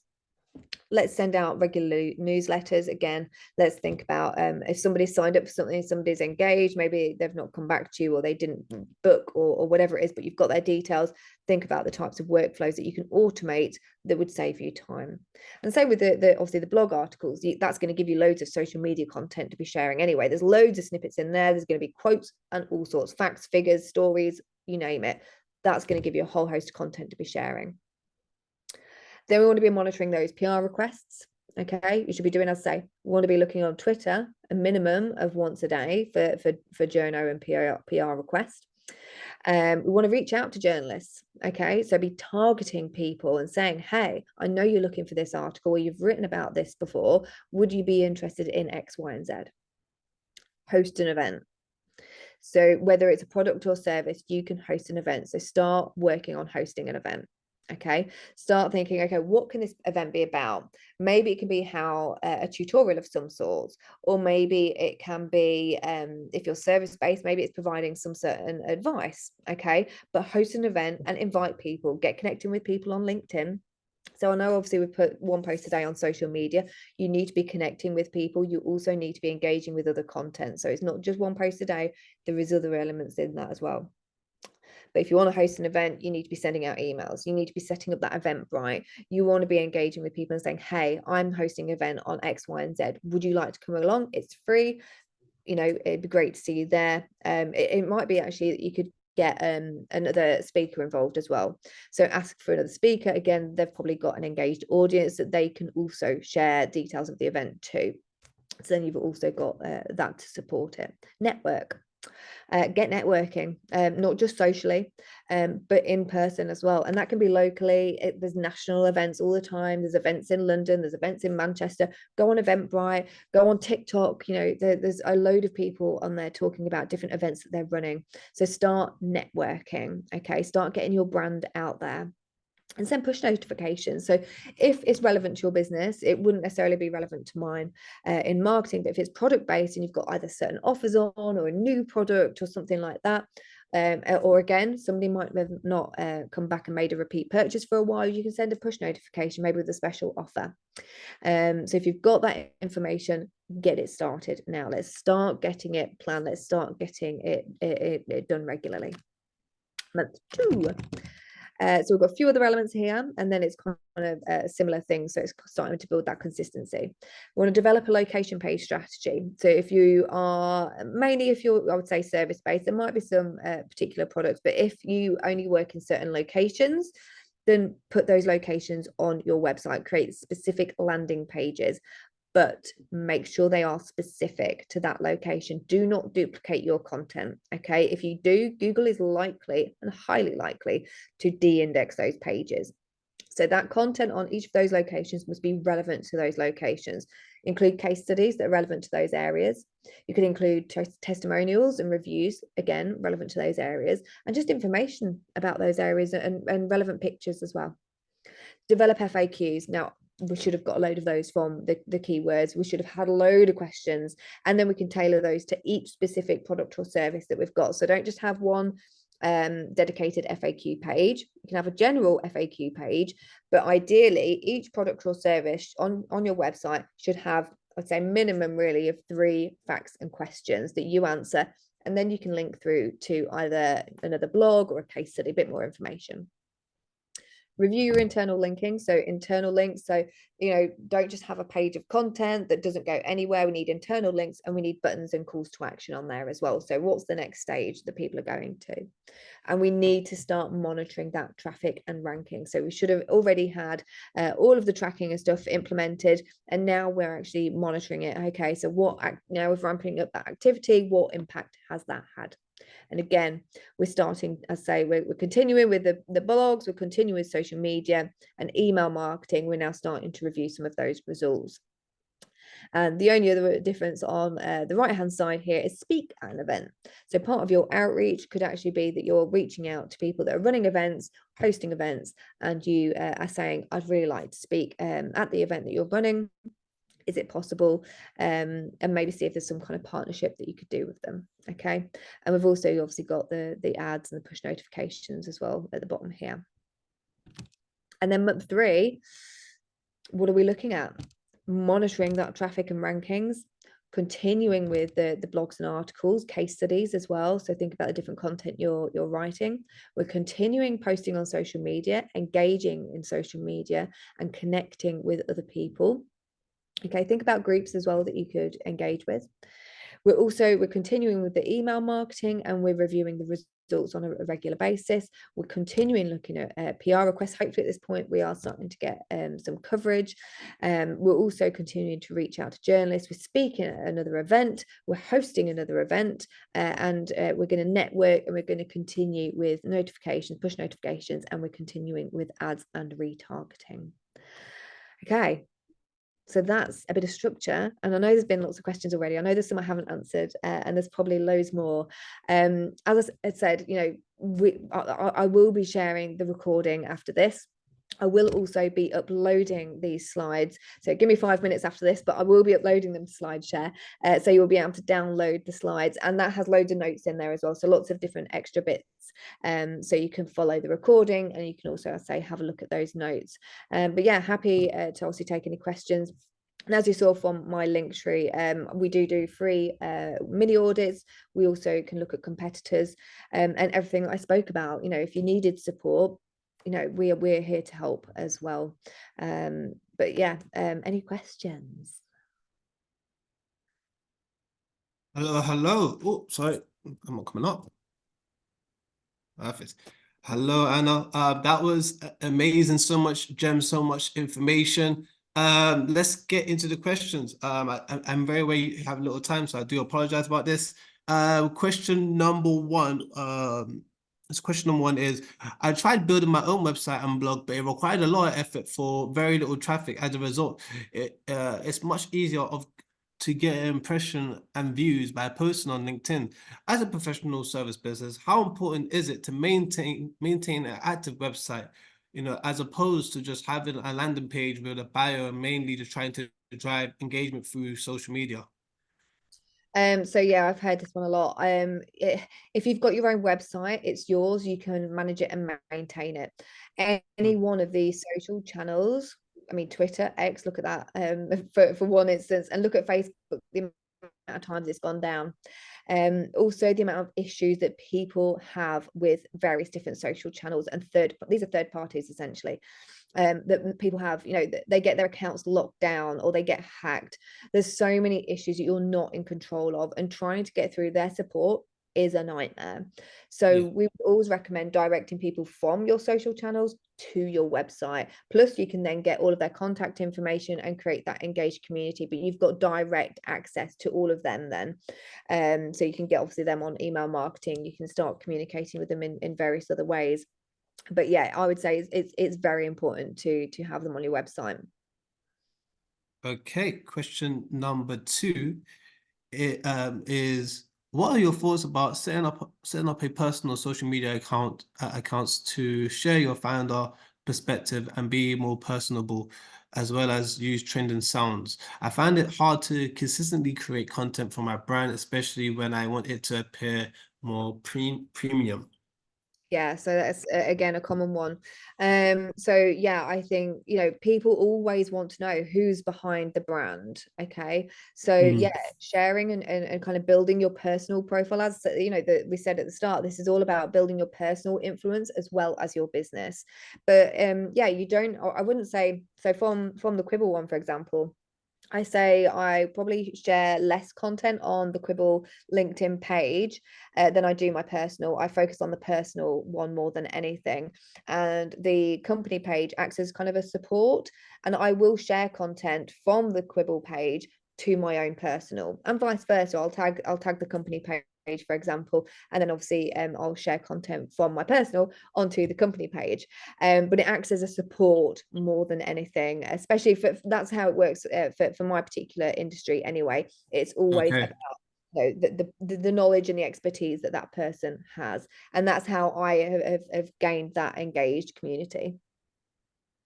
let's send out regular newsletters. Again, let's think about if somebody's signed up for something, somebody's engaged, maybe they've not come back to you or they didn't book or whatever it is, but you've got their details. Think about the types of workflows that you can automate that would save you time. And same with the obviously the blog articles. That's going to give you loads of social media content to be sharing anyway. There's loads of snippets in there. There's going to be quotes and all sorts, facts, figures, stories, you name it. That's going to give you a whole host of content to be sharing. Then we want to be monitoring those PR requests. Okay, you should be doing, as I say, we want to be looking on Twitter a minimum of once a day for journo and PR requests. We want to reach out to journalists. Okay, so be targeting people and saying, hey, I know you're looking for this article or you've written about this before. Would you be interested in X, Y, and Z? Host an event. So whether it's a product or service, you can host an event. So start working on hosting an event. Okay, start thinking, okay, what can this event be about? Maybe it can be how a tutorial of some sort, or maybe it can be if you're service based, maybe it's providing some certain advice. Okay, but host an event and invite people, get connecting with people on LinkedIn. So I know obviously we've put 1 post a day on social media. You need to be connecting with people. You also need to be engaging with other content. So it's not just 1 post a day. There is other elements in that as well. But if you want to host an event, you need to be sending out emails. You need to be setting up that Eventbrite. You want to be engaging with people and saying, hey, I'm hosting an event on X, Y, and Z. Would you like to come along? It's free. It'd be great to see you there. It might be actually that you could get another speaker involved as well. So ask for another speaker. Again, they've probably got an engaged audience that they can also share details of the event too. So then you've also got that to support it. Network. Get networking, not just socially, but in person as well. And that can be locally. There's national events all the time. There's events in London, there's events in Manchester. Go on Eventbrite, go on TikTok. There's a load of people on there talking about different events that they're running. So start networking. Okay, start getting your brand out there. and send push notifications. So if it's relevant to your business, it wouldn't necessarily be relevant to mine in marketing, but if it's product based and you've got either certain offers on or a new product or something like that, or again, somebody might have not come back and made a repeat purchase for a while, you can send a push notification, maybe with a special offer. So if you've got that information, get it started now. Let's start getting it planned. Let's start getting it done regularly. Month 2. So we've got a few other elements here, and then it's kind of a similar thing. So it's starting to build that consistency. We want to develop a location page strategy. So if you are, mainly if you're, I would say, service-based, there might be some particular products, but if you only work in certain locations, then put those locations on your website, create specific landing pages, but make sure they are specific to that location. Do not duplicate your content, okay? If you do, Google is likely and highly likely to de-index those pages. So that content on each of those locations must be relevant to those locations. Include case studies that are relevant to those areas. You could include testimonials and reviews, again, relevant to those areas, and just information about those areas and relevant pictures as well. Develop FAQs. Now, we should have got a load of those from the keywords. We should have had a load of questions, and then we can tailor those to each specific product or service that we've got. So don't just have one dedicated FAQ page. You can have a general FAQ page, but ideally each product or service on your website should have, I'd say, minimum really of 3 facts and questions that you answer, and then you can link through to either another blog or a case study, a bit more information. Review your internal linking. So internal links, so don't just have a page of content that doesn't go anywhere. We need internal links, and we need buttons and calls to action on there as well. So what's the next stage that people are going to? And we need to start monitoring that traffic and ranking. So we should have already had all of the tracking and stuff implemented, and now we're actually monitoring it. Okay, so now we're ramping up that activity, what impact has that had? And again, we're starting, I say, we're continuing with the blogs, we're continuing with social media and email marketing. We're now starting to review some of those results. And the only other difference on the right-hand side here is speak at an event. So part of your outreach could actually be that you're reaching out to people that are running events, hosting events, and you are saying, I'd really like to speak at the event that you're running. Is it possible? And maybe see if there's some kind of partnership that you could do with them. Okay. And we've also obviously got the ads and the push notifications as well at the bottom here. And then month 3, what are we looking at? Monitoring that traffic and rankings, continuing with the blogs and articles, case studies as well. So think about the different content you're writing. We're continuing posting on social media, engaging in social media, and connecting with other people. Okay, think about groups as well that you could engage with. We're continuing with the email marketing, and we're reviewing the results on a regular basis. We're continuing looking at PR requests. Hopefully at this point we are starting to get some coverage. We're also continuing to reach out to journalists. We're speaking at another event. We're hosting another event, and we're going to network, and we're going to continue with notifications, push notifications, and we're continuing with ads and retargeting. Okay. So that's a bit of structure, and I know there's been lots of questions already. I know there's some I haven't answered, and there's probably loads more. As I said, I will be sharing the recording after this. I will also be uploading these slides. So give me 5 minutes after this, but I will be uploading them to SlideShare. So you'll be able to download the slides, and that has loads of notes in there as well. So lots of different extra bits. So you can follow the recording, and you can also, I say, have a look at those notes. But yeah, happy to obviously take any questions. And as you saw from my link tree, we do free mini audits. We also can look at competitors and everything I spoke about. If you needed support, we're here to help as well. But yeah, any questions? Hello. Oh, sorry, I'm not coming up. Perfect. Hello, Anna. That was amazing. So much gems, so much information. Let's get into the questions. I'm very aware you have a little time, so I do apologize about this. Question number 1. Question number 1 is, I tried building my own website and blog, but it required a lot of effort for very little traffic. As a result, it's much easier to get an impression and views by posting on LinkedIn. As a professional service business, how important is it to maintain an active website as opposed to just having a landing page with a bio and mainly just trying to drive engagement through social media. So yeah, I've heard this one a lot. If you've got your own website, it's yours. You can manage it and maintain it. Any one of these social channels, I mean, Twitter, X, look at that. For one instance, and look at Facebook, the amount of times it's gone down. Also the amount of issues that people have with various different social channels and these are third parties essentially. That people have, they get their accounts locked down or they get hacked. There's so many issues that you're not in control of, and trying to get through their support is a nightmare. So Yeah. we always recommend directing people from your social channels to your website. Plus you can then get all of their contact information and create that engaged community, but you've got direct access to all of them then. So you can get obviously them on email marketing, you can start communicating with them in various other ways. But yeah, I would say it's very important to have them on your website. Okay, question number two is what are your thoughts about setting up a personal social media accounts to share your founder perspective and be more personable, as well as use trending sounds? I find it hard to consistently create content for my brand, especially when I want it to appear more premium. Yeah, so that's again a common one. So yeah, I think people always want to know who's behind the brand. Okay, so yeah, sharing and kind of building your personal profile, as that we said at the start, this is all about building your personal influence as well as your business. But yeah, you don't, or I wouldn't say so. From the Quibble one, for example, I say I probably share less content on the Quibble LinkedIn page than I do my personal. I focus on the personal one more than anything. And the company page acts as kind of a support. And I will share content from the Quibble page to my own personal, and vice versa. I'll tag the company page, for example, and then obviously I'll share content from my personal onto the company page. But it acts as a support more than anything, especially that's how it works for my particular industry anyway. It's always Okay. about the knowledge and the expertise that person has, and that's how I have gained that engaged community.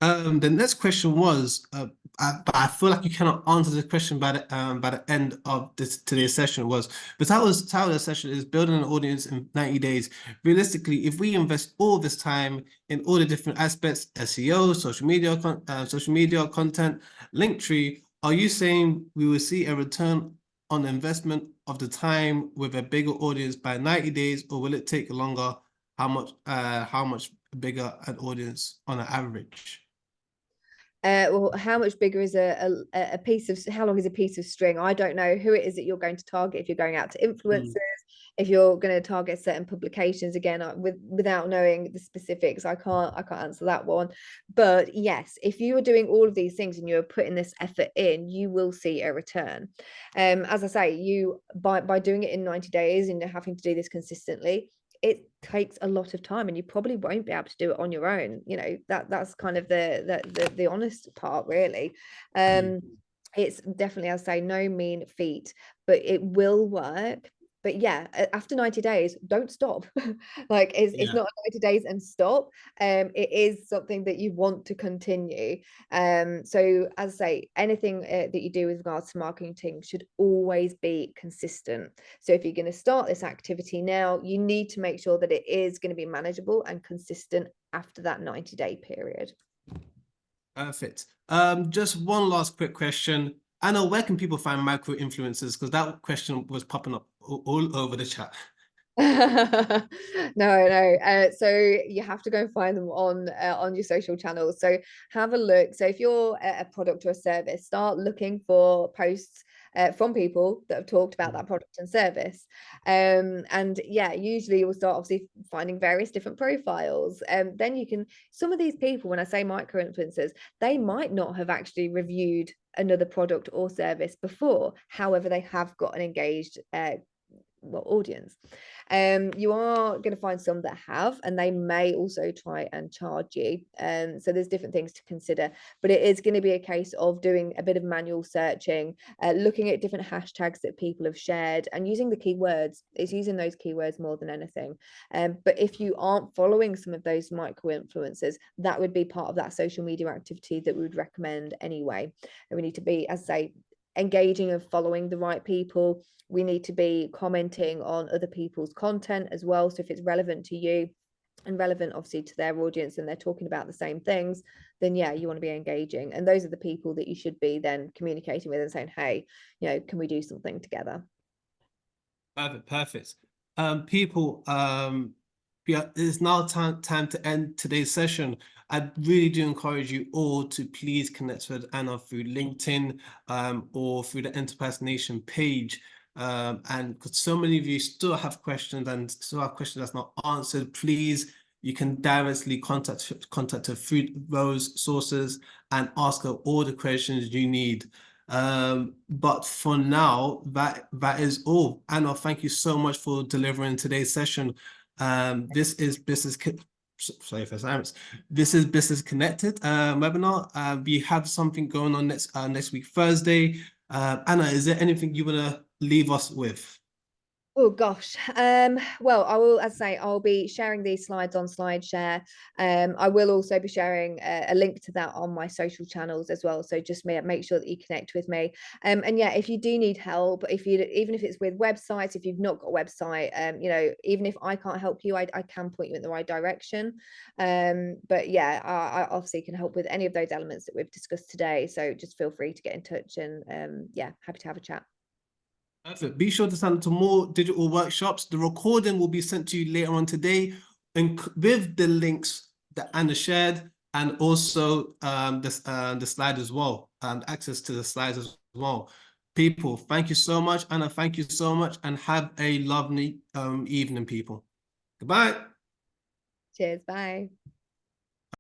The next question was, but I feel like you cannot answer the question by the end of this today's session. Was the title of the session is building an audience in 90 days. Realistically, if we invest all this time in all the different aspects, SEO, social media content, Linktree, are you saying we will see a return on the investment of the time with a bigger audience by 90 days, or will it take longer? How much bigger an audience on an average? Well, how much bigger is a piece of, how long is a piece of string? I don't know who it is that you're going to target. If you're going out to influencers, if you're going to target certain publications, again, without knowing the specifics, I can't answer that one. But yes, if you are doing all of these things and you're putting this effort in, you will see a return. As I say, you by doing it in 90 days and having to do this consistently, it takes a lot of time, and you probably won't be able to do it on your own. That's kind of the honest part, really. It's definitely, I'll say, no mean feat, but it will work. But yeah, after 90 days, don't stop. Like it's Yeah. not 90 days and stop. It is something that you want to continue. So as I say, anything that you do with regards to marketing should always be consistent. So if you're going to start this activity now, you need to make sure that it is going to be manageable and consistent after that 90-day period. Perfect. Just one last quick question. I know, where can people find micro influencers? Because that question was popping up all over the chat. No, no. So you have to go and find them on your social channels. So have a look. So if you're a product or a service, start looking for posts from people that have talked about that product and service. And yeah, usually you'll start obviously finding various different profiles. Then you can, some of these people, when I say micro influencers, they might not have actually reviewed another product or service before. However, they have got an engaged audience. You are going to find some that have, and they may also try and charge you. So there's different things to consider, but it is going to be a case of doing a bit of manual searching, looking at different hashtags that people have shared, and using the keywords. It's using those keywords more than anything. But if you aren't following some of those micro influencers, that would be part of that social media activity that we would recommend anyway. And we need to be, as I say, engaging and following the right people. We need to be commenting on other people's content as well. So if it's relevant to you and relevant obviously to their audience and they're talking about the same things, then yeah, you want to be engaging. And those are the people that you should be then communicating with and saying, hey, can we do something together? Perfect. People, yeah, it's now time to end today's session. I really do encourage you all to please connect with Anna through LinkedIn, or through the Enterprise Nation page. And because so many of you still have questions and still have questions that's not answered, please, you can directly contact her through those sources and ask her all the questions you need. But for now, that is all. Anna, thank you so much for delivering today's session. This is sorry for silence. This is Business Connected webinar. We have something going on next week, Thursday. Anna, is there anything you want to leave us with? Oh gosh. Well, I will, as I say, I'll be sharing these slides on SlideShare. I will also be sharing a link to that on my social channels as well. So just make sure that you connect with me. And yeah, if you do need help, even if it's with websites, if you've not got a website, even if I can't help you, I can point you in the right direction. But yeah, I obviously can help with any of those elements that we've discussed today. So just feel free to get in touch, and yeah, happy to have a chat. Perfect. Be sure to sign up to more digital workshops. The recording will be sent to you later on today, and with the links that Anna shared, and also the slide as well, and access to the slides as well. People, thank you so much. Anna, thank you so much, and have a lovely evening, people. Goodbye. Cheers. Bye.